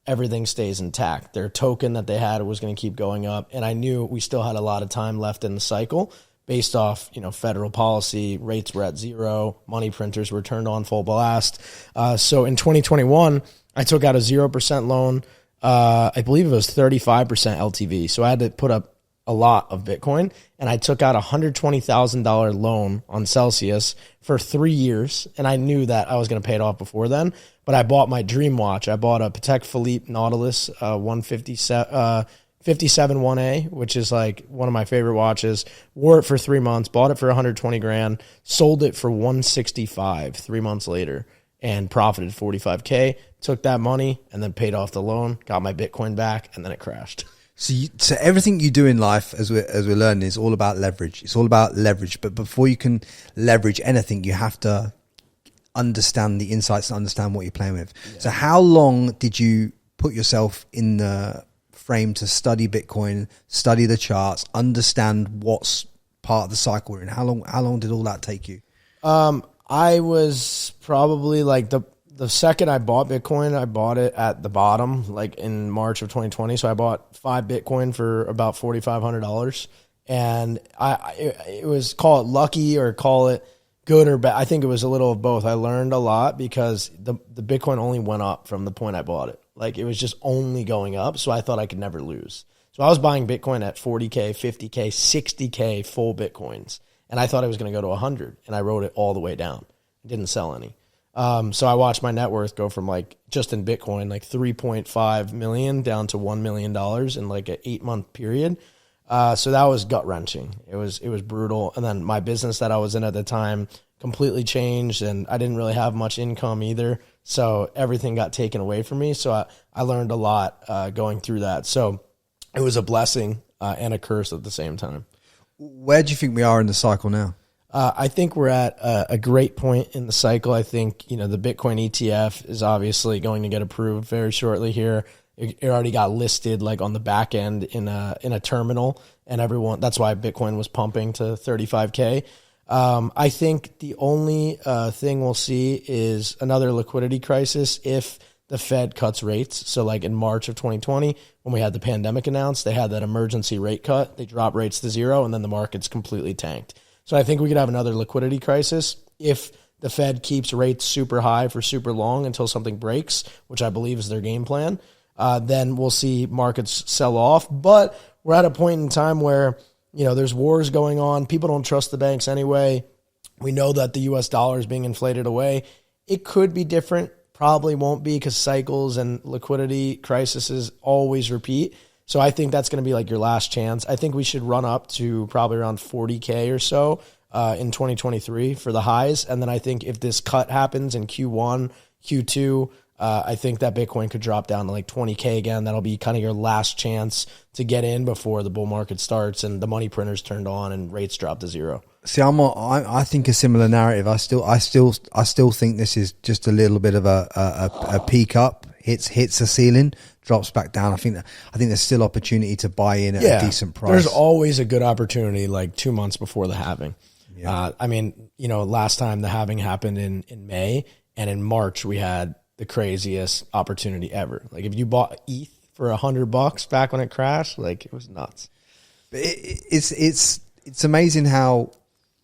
everything stays intact. Their token that they had was going to keep going up. And I knew we still had a lot of time left in the cycle based off, federal policy. Rates were at 0. Money printers were turned on full blast. So in 2021, I took out a 0% loan. I believe it was 35% LTV. So I had to put up a lot of Bitcoin, and I took out a $120,000 loan on Celsius for 3 years. And I knew that I was going to pay it off before then, but I bought my dream watch. I bought a Patek Philippe Nautilus 57 1A, which is like one of my favorite watches. Wore it for 3 months, bought it for 120 grand, sold it for 165 3 months later, and profited 45K. Took that money and then paid off the loan, got my Bitcoin back, and then it crashed. So everything you do in life, as we're learning, is all about leverage. It's all about leverage. But before you can leverage anything, you have to understand the insights and understand what you're playing with. Yeah. So how long did you put yourself in the frame to study Bitcoin, study the charts, understand what's part of the cycle we're in? How long did all that take you? I was probably like the second I bought Bitcoin, I bought it at the bottom, like in March of 2020. So I bought 5 Bitcoin for about $4,500. And it was, call it lucky or call it good or bad. I think it was a little of both. I learned a lot because the Bitcoin only went up from the point I bought it. Like it was just only going up. So I thought I could never lose. So I was buying Bitcoin at 40K, 50K, 60K full Bitcoins. And I thought it was going to go to 100. And I wrote it all the way down. Didn't sell any. So I watched my net worth go from like just in Bitcoin, like 3.5 million down to $1 million in like an 8-month period. So that was gut wrenching. It was brutal. And then my business that I was in at the time completely changed, and I didn't really have much income either. So everything got taken away from me. So I learned a lot, going through that. So it was a blessing, and a curse at the same time. Where do you think we are in the cycle now? I think we're at a great point in the cycle. I think, the Bitcoin ETF is obviously going to get approved very shortly here. It already got listed like on the back end in a terminal, and that's why Bitcoin was pumping to 35K. I think the only thing we'll see is another liquidity crisis if the Fed cuts rates. So like in March of 2020, when we had the pandemic announced, they had that emergency rate cut. They dropped rates to 0, and then the market's completely tanked. So I think we could have another liquidity crisis if the Fed keeps rates super high for super long until something breaks, which I believe is their game plan. Then we'll see markets sell off. But we're at a point in time where, there's wars going on. People don't trust the banks anyway. We know that the US dollar is being inflated away. It could be different. Probably won't be, because cycles and liquidity crises always repeat. So I think that's going to be like your last chance. I think we should run up to probably around 40K or so in 2023 for the highs. And then I think if this cut happens in Q1, Q2, I think that Bitcoin could drop down to like 20K again. That'll be kind of your last chance to get in before the bull market starts and the money printers turned on and rates drop to 0. See, I think a similar narrative. I still think this is just a little bit of a peak up, hits a ceiling, drops back down. I think there's still opportunity to buy in at a decent price. There's always a good opportunity like 2 months before the halving. Yeah. Last time the halving happened in May, and in March we had the craziest opportunity ever. Like if you bought ETH for $100 back when it crashed, like it was nuts. It's amazing how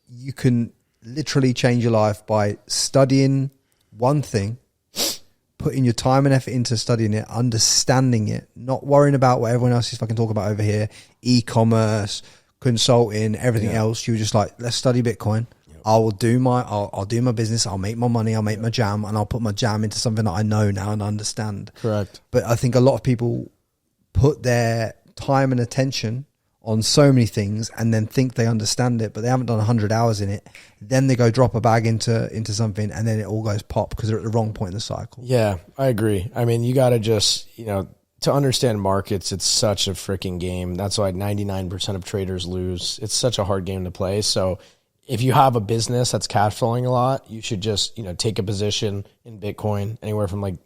you can literally change your life by studying one thing, putting your time and effort into studying it, understanding it, not worrying about what everyone else is fucking talking about over here, e-commerce, consulting, everything else. You were just like, let's study Bitcoin. I'll do my business. I'll make my money. I'll make my jam, and I'll put my jam into something that I know now and understand. Correct. But I think a lot of people put their time and attention on so many things and then think they understand it, but they haven't done 100 hours in it. Then they go drop a bag into something, and then it all goes pop because they're at the wrong point in the cycle. Yeah, I agree. I mean, you got to just, to understand markets, it's such a freaking game. That's why 99% of traders lose. It's such a hard game to play. So if you have a business that's cash flowing a lot, you should just, take a position in Bitcoin anywhere from 1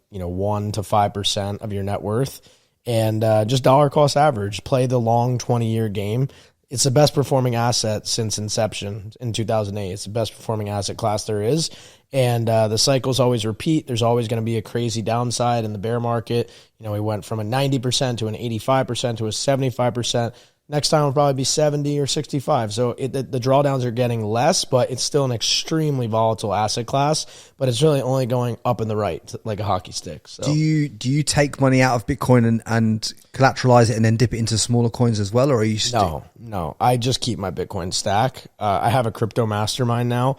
to 5% of your net worth, and just dollar cost average. Play the long 20-year game. It's the best performing asset since inception in 2008. It's the best performing asset class there is. And the cycles always repeat. There's always going to be a crazy downside in the bear market. We went from a 90% to an 85% to a 75%. Next time will probably be 70 or 65. So the drawdowns are getting less, but it's still an extremely volatile asset class. But it's really only going up and the right, like a hockey stick. So. Do you take money out of Bitcoin and collateralize it and then dip it into smaller coins as well, or are you? No. I just keep my Bitcoin stack. I have a crypto mastermind now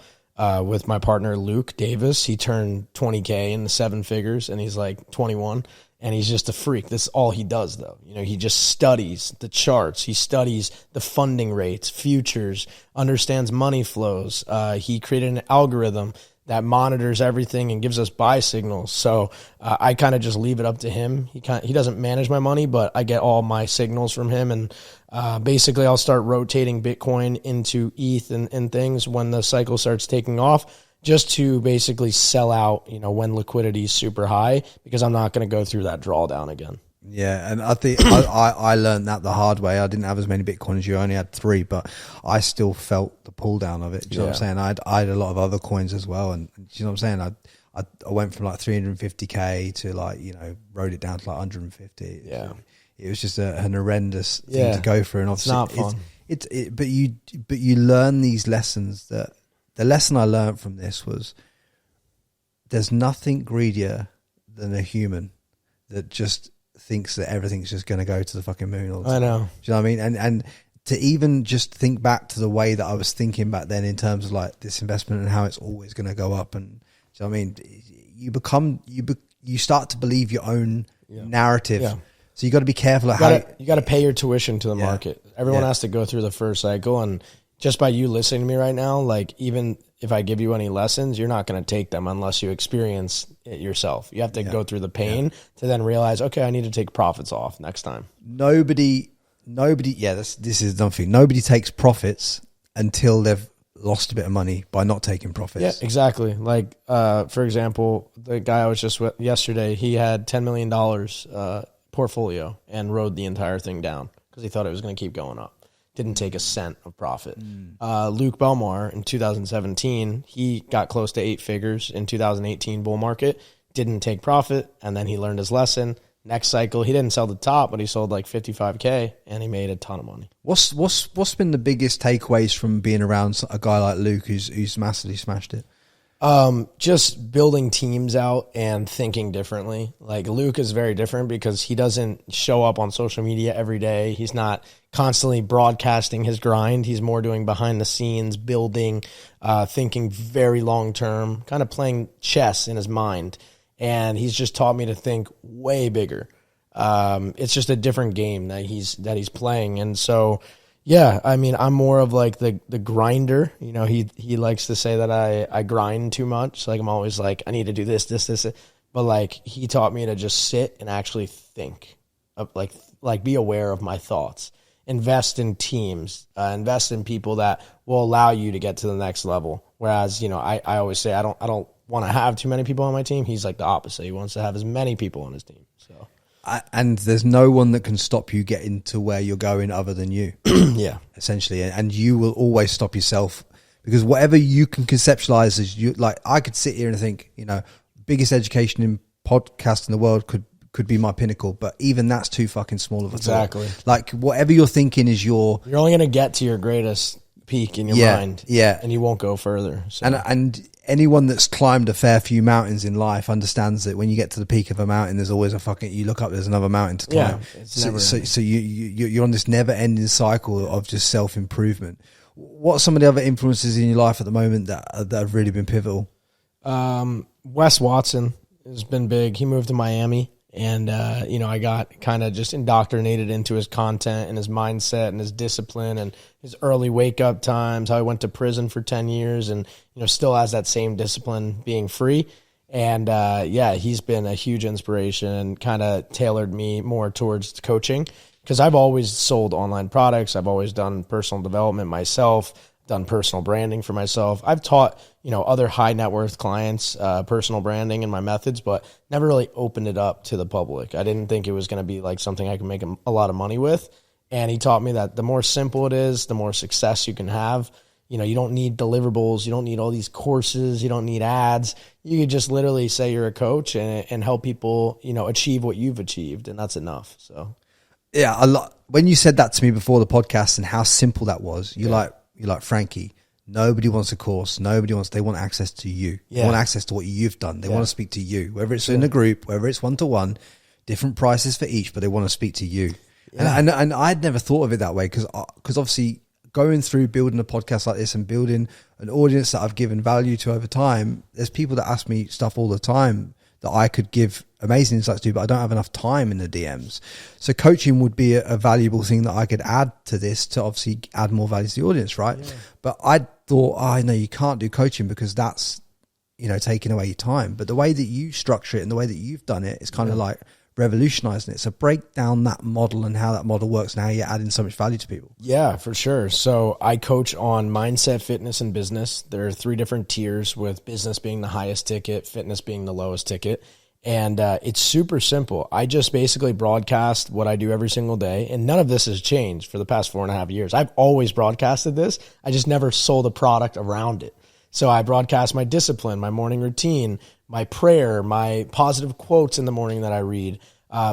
with my partner Luke Davis. He turned 20K into 7 figures, and he's like 21. And he's just a freak. That's all he does, though. He just studies the charts. He studies the funding rates, futures, understands money flows. He created an algorithm that monitors everything and gives us buy signals. So I kind of just leave it up to him. He doesn't manage my money, but I get all my signals from him. And basically, I'll start rotating Bitcoin into ETH and things when the cycle starts taking off, just to basically sell out, when liquidity is super high, because I'm not going to go through that drawdown again. Yeah, and I think I learned that the hard way. I didn't have as many Bitcoin as you. I only had 3, but I still felt the pull down of it. Do you know what I'm saying? I had a lot of other coins as well, and do you know what I'm saying? I went from 350K to wrote it down to 150. Yeah, it was just an horrendous thing to go through, and obviously it's not fun. But you learn these lessons. That the lesson I learned from this was there's nothing greedier than a human that just thinks that everything's just going to go to the fucking moon all the time. I know. Do you know what I mean? And to even just think back to the way that I was thinking back then in terms of this investment and how it's always going to go up, and do you know what I mean? You start to believe your own narrative. Yeah. So you got to be careful you got to pay your tuition to the market. Everyone has to go through the first cycle, and just by you listening to me right now, even if I give you any lessons, you're not going to take them unless you experience it yourself. You have to go through the pain to then realize, okay, I need to take profits off next time. Nobody. This is something. Nobody takes profits until they've lost a bit of money by not taking profits. Yeah, exactly. For example, the guy I was just with yesterday, he had $10 million portfolio and rode the entire thing down because he thought it was going to keep going up. Didn't take a cent of profit. Luke Belmar in 2017, he got close to 8 figures in 2018 bull market, didn't take profit, and then he learned his lesson. Next cycle, he didn't sell the top, but he sold 55K, and he made a ton of money. What's been the biggest takeaways from being around a guy like Luke who's massively smashed it? Just building teams out and thinking differently. Luke is very different because he doesn't show up on social media every day. He's not constantly broadcasting his grind. He's more doing behind the scenes, building, thinking very long term, kind of playing chess in his mind. And he's just taught me to think way bigger. It's just a different game that he's playing. And so, yeah, I mean, I'm more of the grinder. He likes to say that I grind too much. I'm always I need to do this. But he taught me to just sit and actually think, be aware of my thoughts, invest in teams, invest in people that will allow you to get to the next level. Whereas, I always say I don't want to have too many people on my team. He's the opposite. He wants to have as many people on his team. So. And there's no one that can stop you getting to where you're going other than you. Yeah. Essentially. And you will always stop yourself because whatever you can conceptualize as you, I could sit here and think, biggest education in podcast in the world could be my pinnacle, but even that's too fucking small of a thought. Exactly. Whatever you're thinking is you're only going to get to your greatest peak in your mind. Yeah. And you won't go further. So. And anyone that's climbed a fair few mountains in life understands that when you get to the peak of a mountain, there's always you look up, there's another mountain to climb. So you're on this never ending cycle of just self-improvement. What are some of the other influences in your life at the moment that have really been pivotal? Wes Watson has been big. He moved to Miami, and I got kind of just indoctrinated into his content and his mindset and his discipline and his early wake up times, how he went to prison for 10 years and still has that same discipline being free. And he's been a huge inspiration and kind of tailored me more towards coaching, because I've always sold online products. I've always done personal development myself, done personal branding for myself. I've taught, other high net worth clients personal branding and my methods, but never really opened it up to the public. I didn't think it was going to be like something I could make a lot of money with. And he taught me that the more simple it is, the more success you can have. You don't need deliverables. You don't need all these courses. You don't need ads. You could just literally say you're a coach and help people, achieve what you've achieved. And that's enough. So. Yeah, a lot. When you said that to me before the podcast and how simple that was, you're like Frankie. Nobody wants a course. They want access to you. They want access to what you've done. They want to speak to you, whether it's in a group, whether it's one-to-one, different prices for each, but they want to speak to you. Yeah. And I'd never thought of it that way because obviously going through building a podcast like this and building an audience that I've given value to over time, there's people that ask me stuff all the time that I could give amazing insights to, but I don't have enough time in the DMs. So coaching would be a valuable thing that I could add to this to obviously add more value to the audience, right? Yeah. But I thought, no, you can't do coaching because that's, taking away your time. But the way that you structure it and the way that you've done it is kind of like revolutionizing it. So break down that model and how that model works and how you're adding so much value to people. Yeah, for sure. So I coach on mindset, fitness, and business. There are 3 different tiers, with business being the highest ticket, fitness being the lowest ticket. And it's super simple. I just basically broadcast what I do every single day. And none of this has changed for the past 4.5 years. I've always broadcasted this. I just never sold a product around it. So I broadcast my discipline, my morning routine, my prayer, my positive quotes in the morning that I read,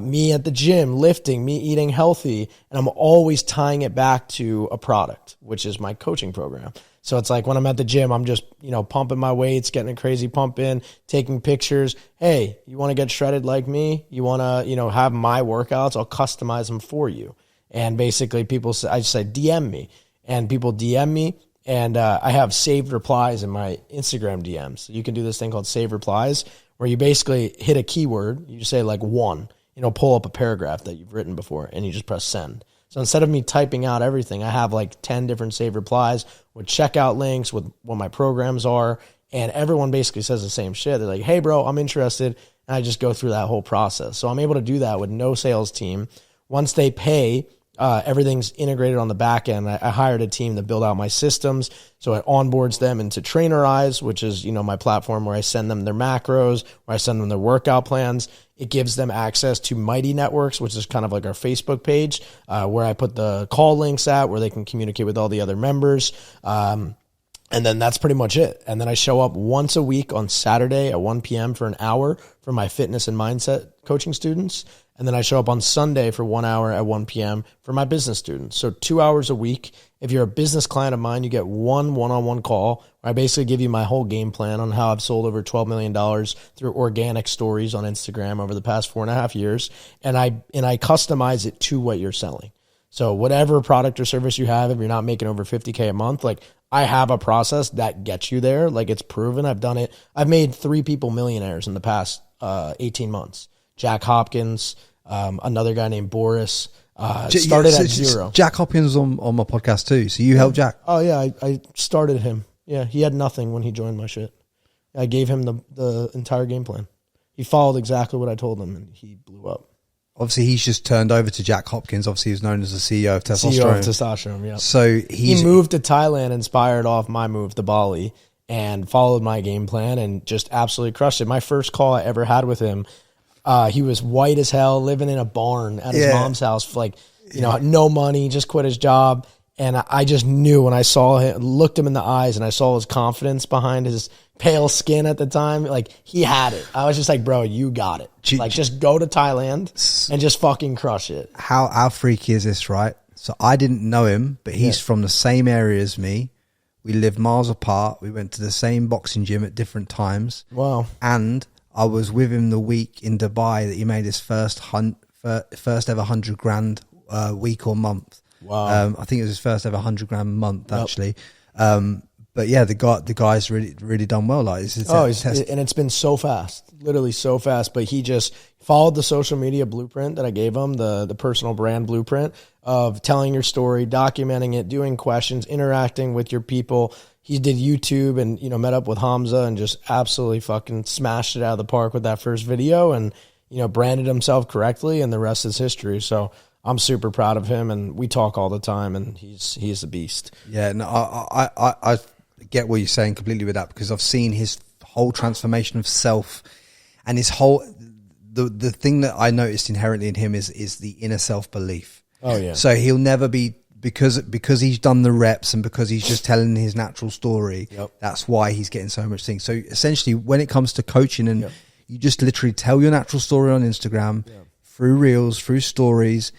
me at the gym, lifting, me eating healthy. And I'm always tying it back to a product, which is my coaching program. So it's like when I'm at the gym, I'm just, pumping my weights, getting a crazy pump in, taking pictures. Hey, you want to get shredded like me? You want to, have my workouts? I'll customize them for you. And basically I just say, DM me, and people DM me. And I have saved replies in my Instagram DMs. So you can do this thing called save replies, where you basically hit a keyword. You just say like one, pull up a paragraph that you've written before, and you just press send. So instead of me typing out everything, I have like 10 different save replies with checkout links, with what my programs are. And everyone basically says the same shit. They're like, hey, bro, I'm interested. And I just go through that whole process. So I'm able to do that with no sales team. Once they pay, everything's integrated on the back end. I hired a team to build out my systems. So it onboards them into Trainerize, which is, my platform where I send them their macros, where I send them their workout plans. It gives them access to Mighty Networks, which is kind of like our Facebook page, where I put the call links at, where they can communicate with all the other members. And then that's pretty much it. And then I show up once a week on Saturday at 1 p.m. for an hour for my fitness and mindset coaching students. And then I show up on Sunday for 1 hour at 1 p.m. for my business students. So 2 hours a week. If you're a business client of mine, you get one-on-one call where I basically give you my whole game plan on how I've sold over $12 million through organic stories on Instagram over the past 4.5 years. And I customize it to what you're selling. So whatever product or service you have, if you're not making over $50K a month, like I have a process that gets you there. Like it's proven. I've done it. I've made 3 people millionaires in the past 18 months. Jack Hopkins, another guy named Boris, started at zero. Jack Hopkins was on my podcast too. So you helped Jack? Oh yeah, I started him. Yeah, he had nothing when he joined my shit. I gave him the entire game plan. He followed exactly what I told him, and he blew up. Obviously, he's just turned over to Jack Hopkins. Obviously, he's known as the CEO of Testosterone. CEO of Testosterone, yeah. So he moved to Thailand, inspired off my move to Bali, and followed my game plan and just absolutely crushed it. My first call I ever had with him, he was white as hell, living in a barn at his mom's house, for like, no money, just quit his job. And I just knew when I saw him, looked him in the eyes, and I saw his confidence behind his pale skin at the time. Like, he had it. I was just like, bro, you got it. Like, just go to Thailand and just fucking crush it. How freaky is this, right? So I didn't know him, but he's from the same area as me. We lived miles apart. We went to the same boxing gym at different times. Wow. And I was with him the week in Dubai that he made his first ever 100 grand week or month. Wow. I think it was his first ever 100 grand month, actually. But yeah, the guy's really done well. Like, and it's been so fast, literally so fast. But he just followed the social media blueprint that I gave him, the personal brand blueprint of telling your story, documenting it, doing questions, interacting with your people. He did YouTube and, you know, met up with Hamza and just absolutely fucking smashed it out of the park with that first video and, you know, branded himself correctly, and the rest is history. So I'm super proud of him, and we talk all the time, and he's a beast. Yeah, no, I get what you're saying completely with that, because I've seen his whole transformation of self, and his whole the thing that I noticed inherently in him is the inner self-belief. Oh yeah. So he'll never be, because he's done the reps and because he's just telling his natural story. Yep. That's why he's getting so much things. So essentially, when it comes to coaching, and you just literally tell your natural story on Instagram, through reels, through stories,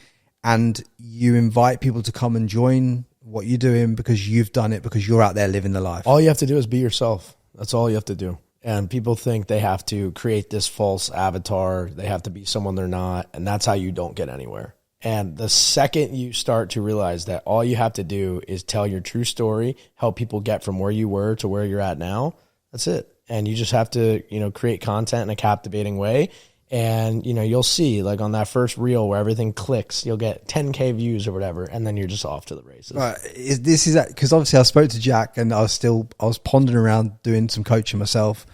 and you invite people to come and join what you're doing because you've done it, because you're out there living the life. All you have to do is be yourself. That's all you have to do. And people think they have to create this false avatar. They have to be someone they're not. And that's how you don't get anywhere. And the second you start to realize that all you have to do is tell your true story, help people get from where you were to where you're at now, that's it. And you just have to, you know, create content in a captivating way. And, you know, you'll see, like on that first reel where everything clicks, you'll get 10K views or whatever, and then you're just off to the races. Right. This is because obviously I spoke to Jack, and I was pondering around doing some coaching myself,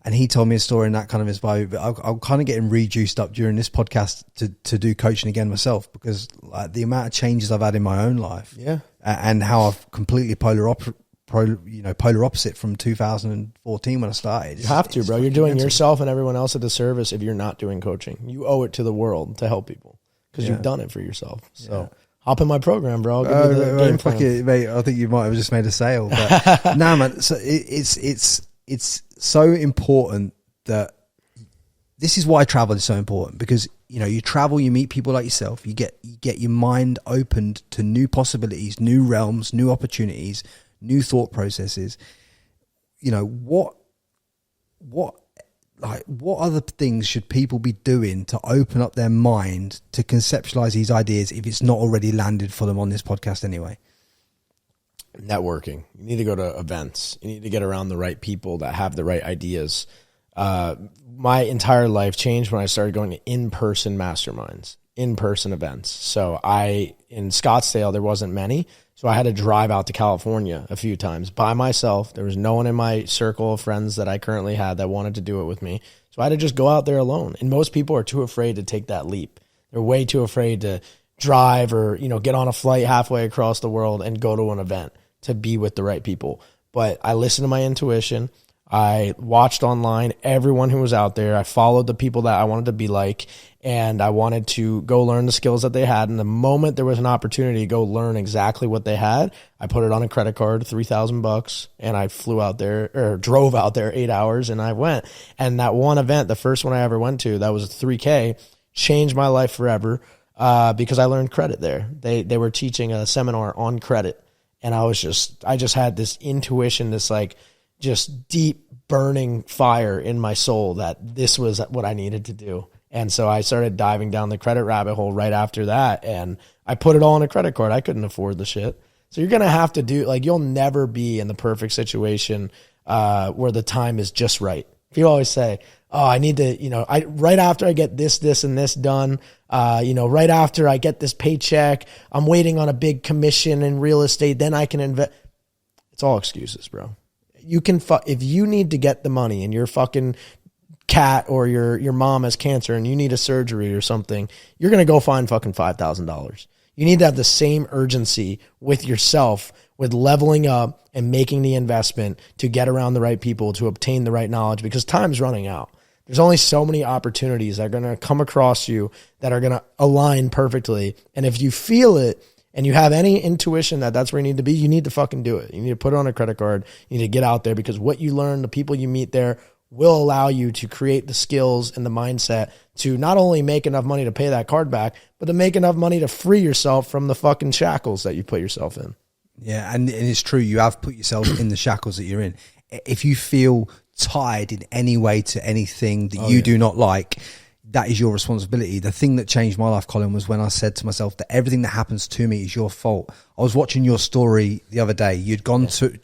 and he told me a story, and that kind of inspired me. But I'm kind of getting rejuiced up during this podcast to do coaching again myself, because like the amount of changes I've had in my own life, and how I've completely polar opposite from 2014 when I started. You have to, bro. You're doing yourself and everyone else a disservice if you're not doing coaching. You owe it to the world to help people, because you've done it for yourself. So hop in my program, bro. I'll give you the game plan. It, mate, I think you might have just made a sale. But no, man. So it's so important that this is why travel is so important, because you know, you travel, you meet people like yourself, you get your mind opened to new possibilities, new realms, new opportunities, new thought processes. You know, what other things should people be doing to open up their mind to conceptualize these ideas if it's not already landed for them on this podcast anyway? Networking. You need to go to events. You need to get around the right people that have the right ideas. My entire life changed when I started going to in-person masterminds, in-person events. So in Scottsdale, there wasn't many. So I had to drive out to California a few times by myself. There was no one in my circle of friends that I currently had that wanted to do it with me. So I had to just go out there alone. And most people are too afraid to take that leap. They're way too afraid to drive or, you know, get on a flight halfway across the world and go to an event to be with the right people. But I listened to my intuition. I watched online everyone who was out there. I followed the people that I wanted to be like, and I wanted to go learn the skills that they had. And the moment there was an opportunity to go learn exactly what they had, I put it on a credit card, $3,000, and I flew out there, or drove out there 8 hours, and I went. And that one event, the first one I ever went to, that was a 3K, changed my life forever, because I learned credit there. They were teaching a seminar on credit, and I just had this intuition, this like just deep burning fire in my soul that this was what I needed to do. And so I started diving down the credit rabbit hole right after that, and I put it all on a credit card. I couldn't afford the shit. So you're going to have to do, like, you'll never be in the perfect situation where the time is just right. People always say, oh, I need to, you know, right after I get this, and this done, you know, right after I get this paycheck, I'm waiting on a big commission in real estate, then I can invest. It's all excuses, bro. You can, if you need to get the money and your fucking cat or your mom has cancer and you need a surgery or something, you're going to go find fucking $5,000. You need to have the same urgency with yourself, with leveling up and making the investment to get around the right people, to obtain the right knowledge, because time's running out. There's only so many opportunities that are going to come across you that are going to align perfectly. And if you feel it, and you have any intuition that that's where you need to be, you need to fucking do it. You need to put it on a credit card. You need to get out there, because what you learn, the people you meet there, will allow you to create the skills and the mindset to not only make enough money to pay that card back, but to make enough money to free yourself from the fucking shackles that you put yourself in. Yeah, and it's true. You have put yourself in the shackles that you're in. If you feel tied in any way to anything that you do not like, that is your responsibility. The thing that changed my life, Colin, was when I said to myself that everything that happens to me is your fault. I was watching your story the other day. You'd gone to a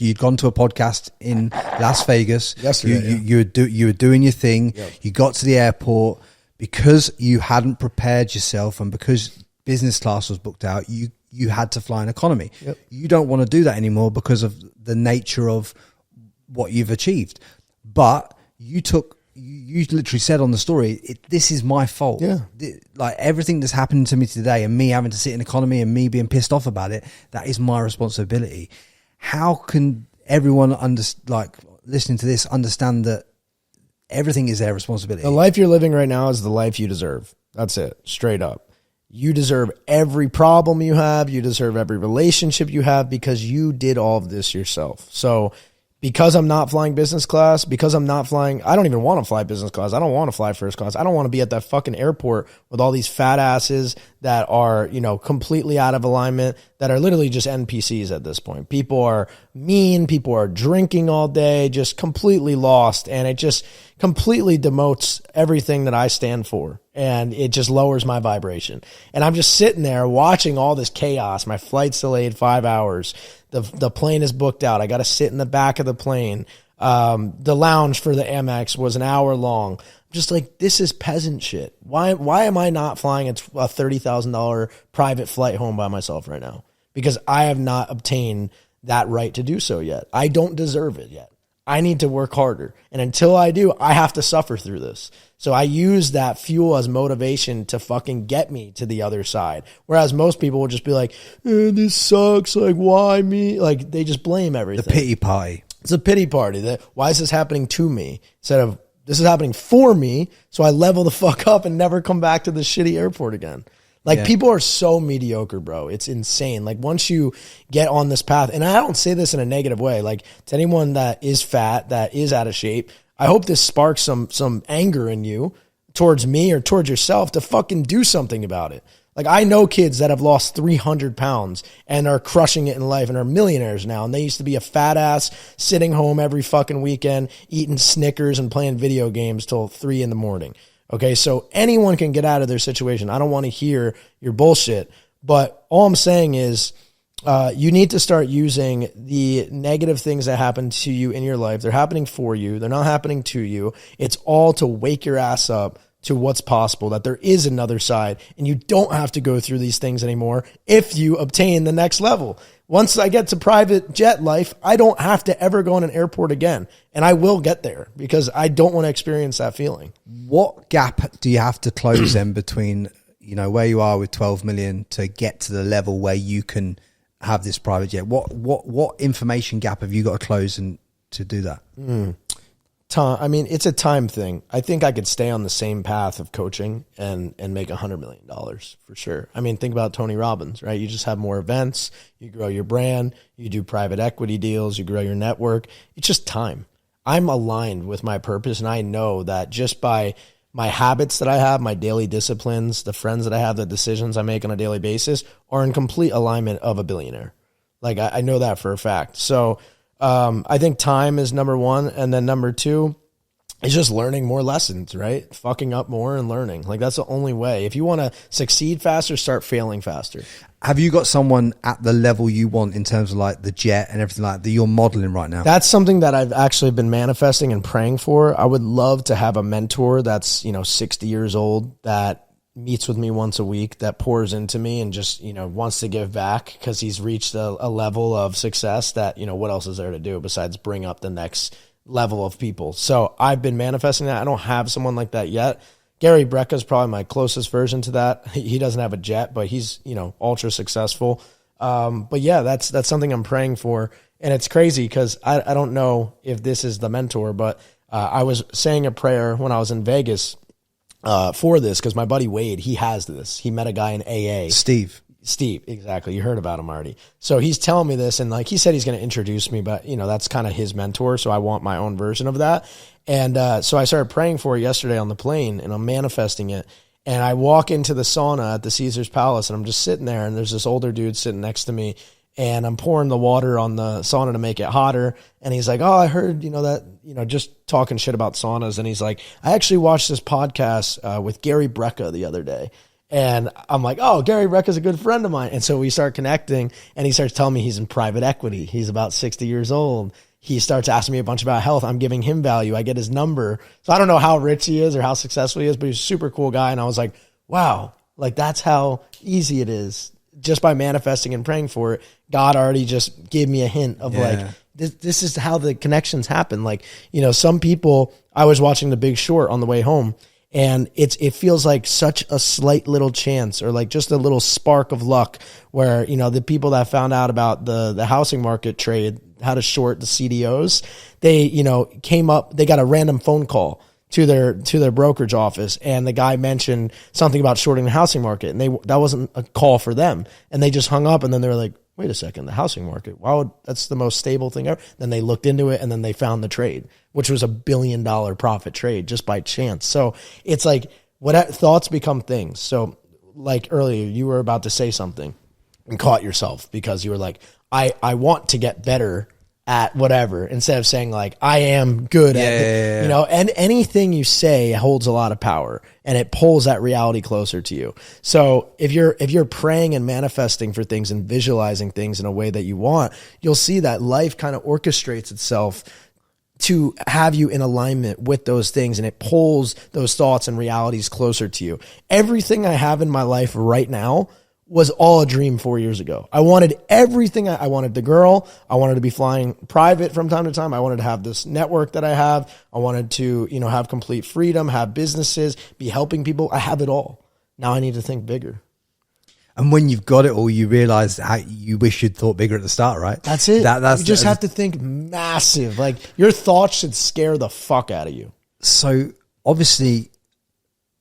podcast in Las Vegas. Yesterday, you were doing your thing. Yep. You got to the airport because you hadn't prepared yourself, and because business class was booked out. You had to fly in economy. Yep. You don't want to do that anymore because of the nature of what you've achieved. But you literally said on the story, this is my fault. Yeah. Like everything that's happened to me today, and me having to sit in economy and me being pissed off about it, that is my responsibility. How can everyone listening to this understand that everything is their responsibility? The life you're living right now is the life you deserve. That's it. Straight up. You deserve every problem you have. You deserve every relationship you have because you did all of this yourself. So because I'm not flying business class, because I'm not flying, I don't even want to fly business class. I don't want to fly first class. I don't want to be at that fucking airport with all these fat asses that are, completely out of alignment, that are literally just NPCs at this point. People are mean. People are drinking all day, just completely lost. And it just completely demotes everything that I stand for. And it just lowers my vibration. And I'm just sitting there watching all this chaos. My flight's delayed 5 hours. The plane is booked out. I got to sit in the back of the plane. The lounge for the Amex was an hour long. I'm just like, this is peasant shit. Why am I not flying a $30,000 private flight home by myself right now? Because I have not obtained that right to do so yet. I don't deserve it yet. I need to work harder. And until I do, I have to suffer through this. So I use that fuel as motivation to fucking get me to the other side. Whereas most people will just be like, this sucks. Like, why me? Like, they just blame everything. The pity party. It's a pity party. Why is this happening to me? Instead of, this is happening for me, so I level the fuck up and never come back to this shitty airport again. Like, people are so mediocre, bro. It's insane. Like, once you get on this path, and I don't say this in a negative way, like, to anyone that is fat, that is out of shape, I hope this sparks some anger in you towards me or towards yourself to fucking do something about it. Like, I know kids that have lost 300 pounds and are crushing it in life and are millionaires now. And they used to be a fat ass sitting home every fucking weekend, eating Snickers and playing video games till 3 a.m. Okay, so anyone can get out of their situation. I don't want to hear your bullshit, but all I'm saying is you need to start using the negative things that happen to you in your life. They're happening for you. They're not happening to you. It's all to wake your ass up to what's possible, that there is another side, and you don't have to go through these things anymore if you obtain the next level. Once I get to private jet life, I don't have to ever go on an airport again, and I will get there because I don't want to experience that feeling. What gap do you have to close then between, where you are with 12 million to get to the level where you can have this private jet? What information gap have you got to close and to do that? Time. I mean, it's a time thing. I think I could stay on the same path of coaching and make $100 million for sure. I mean, think about Tony Robbins, right? You just have more events, you grow your brand, you do private equity deals, you grow your network. It's just time. I'm aligned with my purpose, and I know that just by my habits that I have, my daily disciplines, the friends that I have, the decisions I make on a daily basis are in complete alignment of a billionaire. Like, I know that for a fact. So I think time is number one. And then number two is just learning more lessons, right? Fucking up more and learning. Like, that's the only way. If you want to succeed faster, start failing faster. Have you got someone at the level you want in terms of like the jet and everything like that you're modeling right now? That's something that I've actually been manifesting and praying for. I would love to have a mentor that's, 60 years old that meets with me once a week, that pours into me and just, wants to give back because he's reached a level of success that, what else is there to do besides bring up the next level of people? So I've been manifesting that. I don't have someone like that yet. Gary Brecka is probably my closest version to that. He doesn't have a jet, but he's, ultra successful. But yeah, that's something I'm praying for. And it's crazy because I don't know if this is the mentor, but I was saying a prayer when I was in Vegas for this, because my buddy Wade, he has this. He met a guy in AA. Steve, exactly. You heard about him already. So he's telling me this, and like he said he's going to introduce me, but that's kind of his mentor, so I want my own version of that. And so I started praying for it yesterday on the plane, and I'm manifesting it. And I walk into the sauna at the Caesar's Palace, and I'm just sitting there, and there's this older dude sitting next to me, and I'm pouring the water on the sauna to make it hotter. And he's like, oh, I heard, just talking shit about saunas. And he's like, I actually watched this podcast with Gary Brecka the other day. And I'm like, oh, Gary Brecka's a good friend of mine. And so we start connecting, and he starts telling me he's in private equity. He's about 60 years old. He starts asking me a bunch about health. I'm giving him value. I get his number. So I don't know how rich he is or how successful he is, but he's a super cool guy. And I was like, wow, like that's how easy it is. Just by manifesting and praying for it, God already just gave me a hint of like, this is how the connections happen. Like, some people, I was watching The Big Short on the way home, and it feels like such a slight little chance, or like just a little spark of luck where, the people that found out about the housing market trade, how to short the CDOs, they, came up, they got a random phone call to their brokerage office, and the guy mentioned something about shorting the housing market, and that wasn't a call for them, and they just hung up. And then they were like, wait a second, the housing market, that's the most stable thing ever. Then they looked into it, and then they found the trade, which was $1 billion profit trade just by chance. So it's like thoughts become things. So like earlier, you were about to say something and caught yourself because you were like, I want to get better at whatever, instead of saying like, I am good at it, and anything you say holds a lot of power, and it pulls that reality closer to you. So if you're praying and manifesting for things and visualizing things in a way that you want, you'll see that life kind of orchestrates itself to have you in alignment with those things, and it pulls those thoughts and realities closer to you. Everything I have in my life right now was all a dream 4 years ago. I wanted everything. I wanted the girl. I wanted to be flying private from time to time. I wanted to have this network that I have. I wanted to, have complete freedom, have businesses, be helping people. I have it all. Now I need to think bigger. And when you've got it all, you realize how you wish you'd thought bigger at the start, right? That's it. You just have to think massive. Like, your thoughts should scare the fuck out of you. So obviously,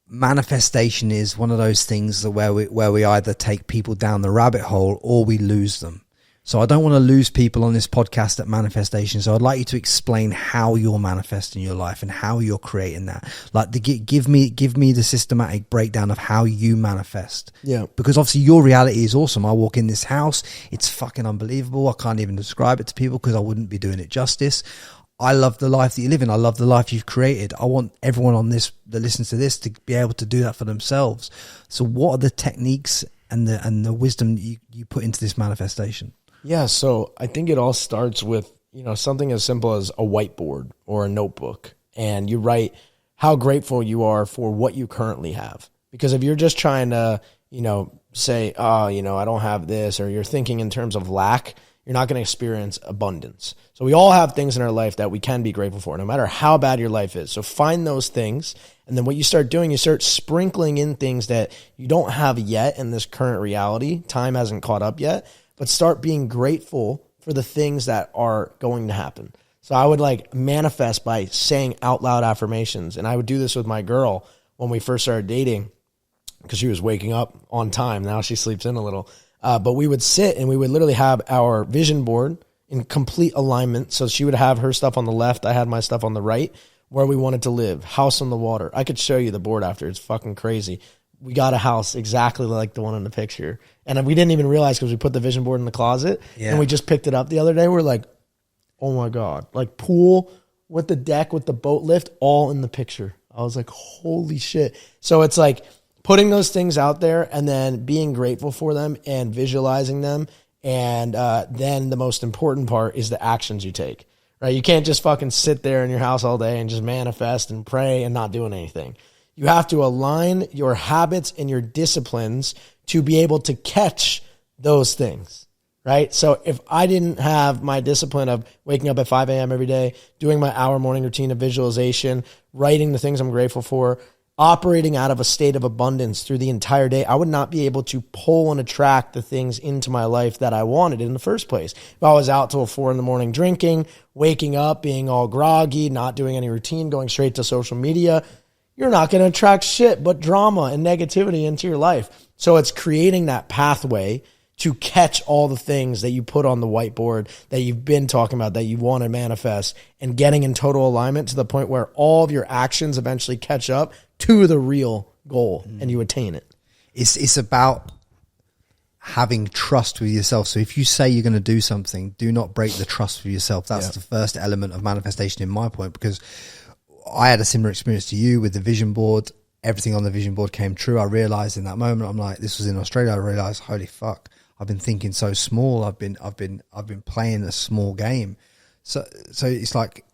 manifestation is one of those things where we either take people down the rabbit hole or we lose them. So I don't want to lose people on this podcast at manifestation. So I'd like you to explain how you're manifesting your life and how you're creating that. Like, give me the systematic breakdown of how you manifest. Yeah. Because obviously your reality is awesome. I walk in this house, it's fucking unbelievable. I can't even describe it to people because I wouldn't be doing it justice. I love the life that you live in. I love the life you've created. I want everyone on this that listens to this to be able to do that for themselves. So what are the techniques and the wisdom you put into this manifestation? Yeah, so I think it all starts with, something as simple as a whiteboard or a notebook, and you write how grateful you are for what you currently have. Because if you're just trying to, say, oh, I don't have this, or you're thinking in terms of lack, you're not going to experience abundance. So we all have things in our life that we can be grateful for, no matter how bad your life is. So find those things. And then what you start doing, you start sprinkling in things that you don't have yet in this current reality. Time hasn't caught up yet, but start being grateful for the things that are going to happen. So I would manifest by saying out loud affirmations. And I would do this with my girl when we first started dating, because she was waking up on time. Now she sleeps in a little. But we would sit and we would literally have our vision board in complete alignment. So she would have her stuff on the left. I had my stuff on the right, where we wanted to live. House on the water. I could show you the board after. It's fucking crazy. We got a house exactly like the one in the picture. And we didn't even realize, because we put the vision board in the closet and we just picked it up the other day. We're like, oh my God, like pool with the deck, with the boat lift, all in the picture. I was like, holy shit. So it's like putting those things out there and then being grateful for them and visualizing them. And then the most important part is the actions you take, right? You can't just fucking sit there in your house all day and just manifest and pray and not doing anything. You have to align your habits and your disciplines to be able to catch those things, right? So if I didn't have my discipline of waking up at 5 a.m. every day, doing my hour morning routine of visualization, writing the things I'm grateful for, operating out of a state of abundance through the entire day, I would not be able to pull and attract the things into my life that I wanted in the first place. If I was out till 4 a.m. drinking, waking up, being all groggy, not doing any routine, going straight to social media, you're not going to attract shit but drama and negativity into your life. So it's creating that pathway to catch all the things that you put on the whiteboard that you've been talking about, that you want to manifest, and getting in total alignment to the point where all of your actions eventually catch up to the real goal and you attain it. It's about having trust with yourself. So if you say you're going to do something, do not break the trust with yourself. That's the first element of manifestation in my point, because I had a similar experience to you with the vision board. Everything on the vision board came true. I realized in that moment, I'm like, this was in Australia. I realized, holy fuck, I've been thinking so small. I've been playing a small game. So it's like,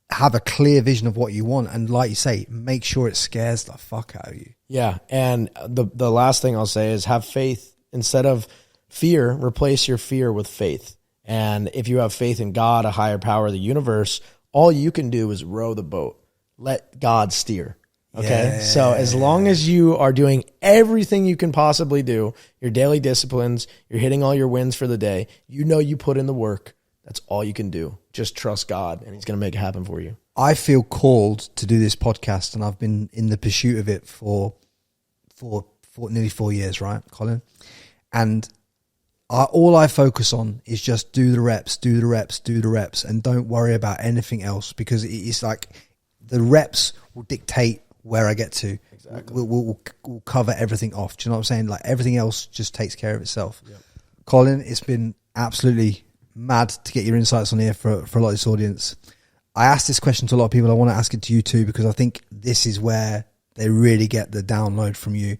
have a clear vision of what you want. And like you say, make sure it scares the fuck out of you. Yeah. And the last thing I'll say is have faith. Instead of fear, replace your fear with faith. And if you have faith in God, a higher power, the universe, all you can do is row the boat. Let God steer. Okay. Yeah. So as long as you are doing everything you can possibly do, your daily disciplines, you're hitting all your wins for the day, you know, you put in the work. That's all you can do. Just trust God and he's going to make it happen for you. I feel called to do this podcast, and I've been in the pursuit of it for nearly 4 years, right, Colin? And all I focus on is just do the reps, and don't worry about anything else, because it's like the reps will dictate where I get to. Exactly. We'll cover everything off. Do you know what I'm saying? Like everything else just takes care of itself. Yep. Colin, it's been absolutely mad to get your insights on here for a lot of this audience. I asked this question to a lot of people. I want to ask it to you too, because I think this is where they really get the download from you.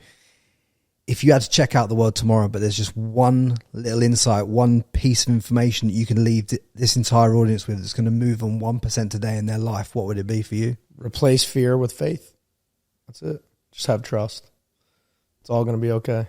If you had to check out the world tomorrow, but there's just one little insight, one piece of information that you can leave this entire audience with that's going to move them 1% today in their life, what would it be for you? Replace fear with faith. That's it. Just have trust. It's all going to be okay.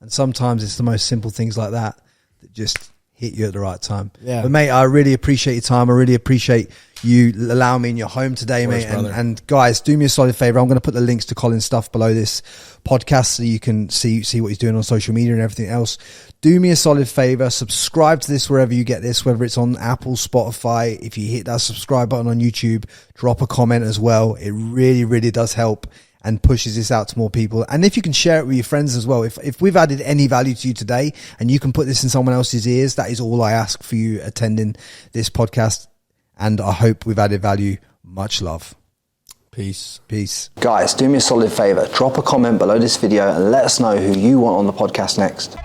And sometimes it's the most simple things like that that just hit you at the right time. Yeah. But mate, I really appreciate your time. I really appreciate you allowing me in your home today, mate. And guys, do me a solid favor. I'm going to put the links to Colin's stuff below this podcast so you can see what he's doing on social media and everything else. Do me a solid favor. Subscribe to this wherever you get this, whether it's on Apple, Spotify. If you hit that subscribe button on YouTube, drop a comment as well. It really, really does help and pushes this out to more people. And if you can share it with your friends as well, if we've added any value to you today and you can put this in someone else's ears, that is all I ask for you attending this podcast. And I hope we've added value. Much love. Peace. Guys, do me a solid favor. Drop a comment below this video and let us know who you want on the podcast next.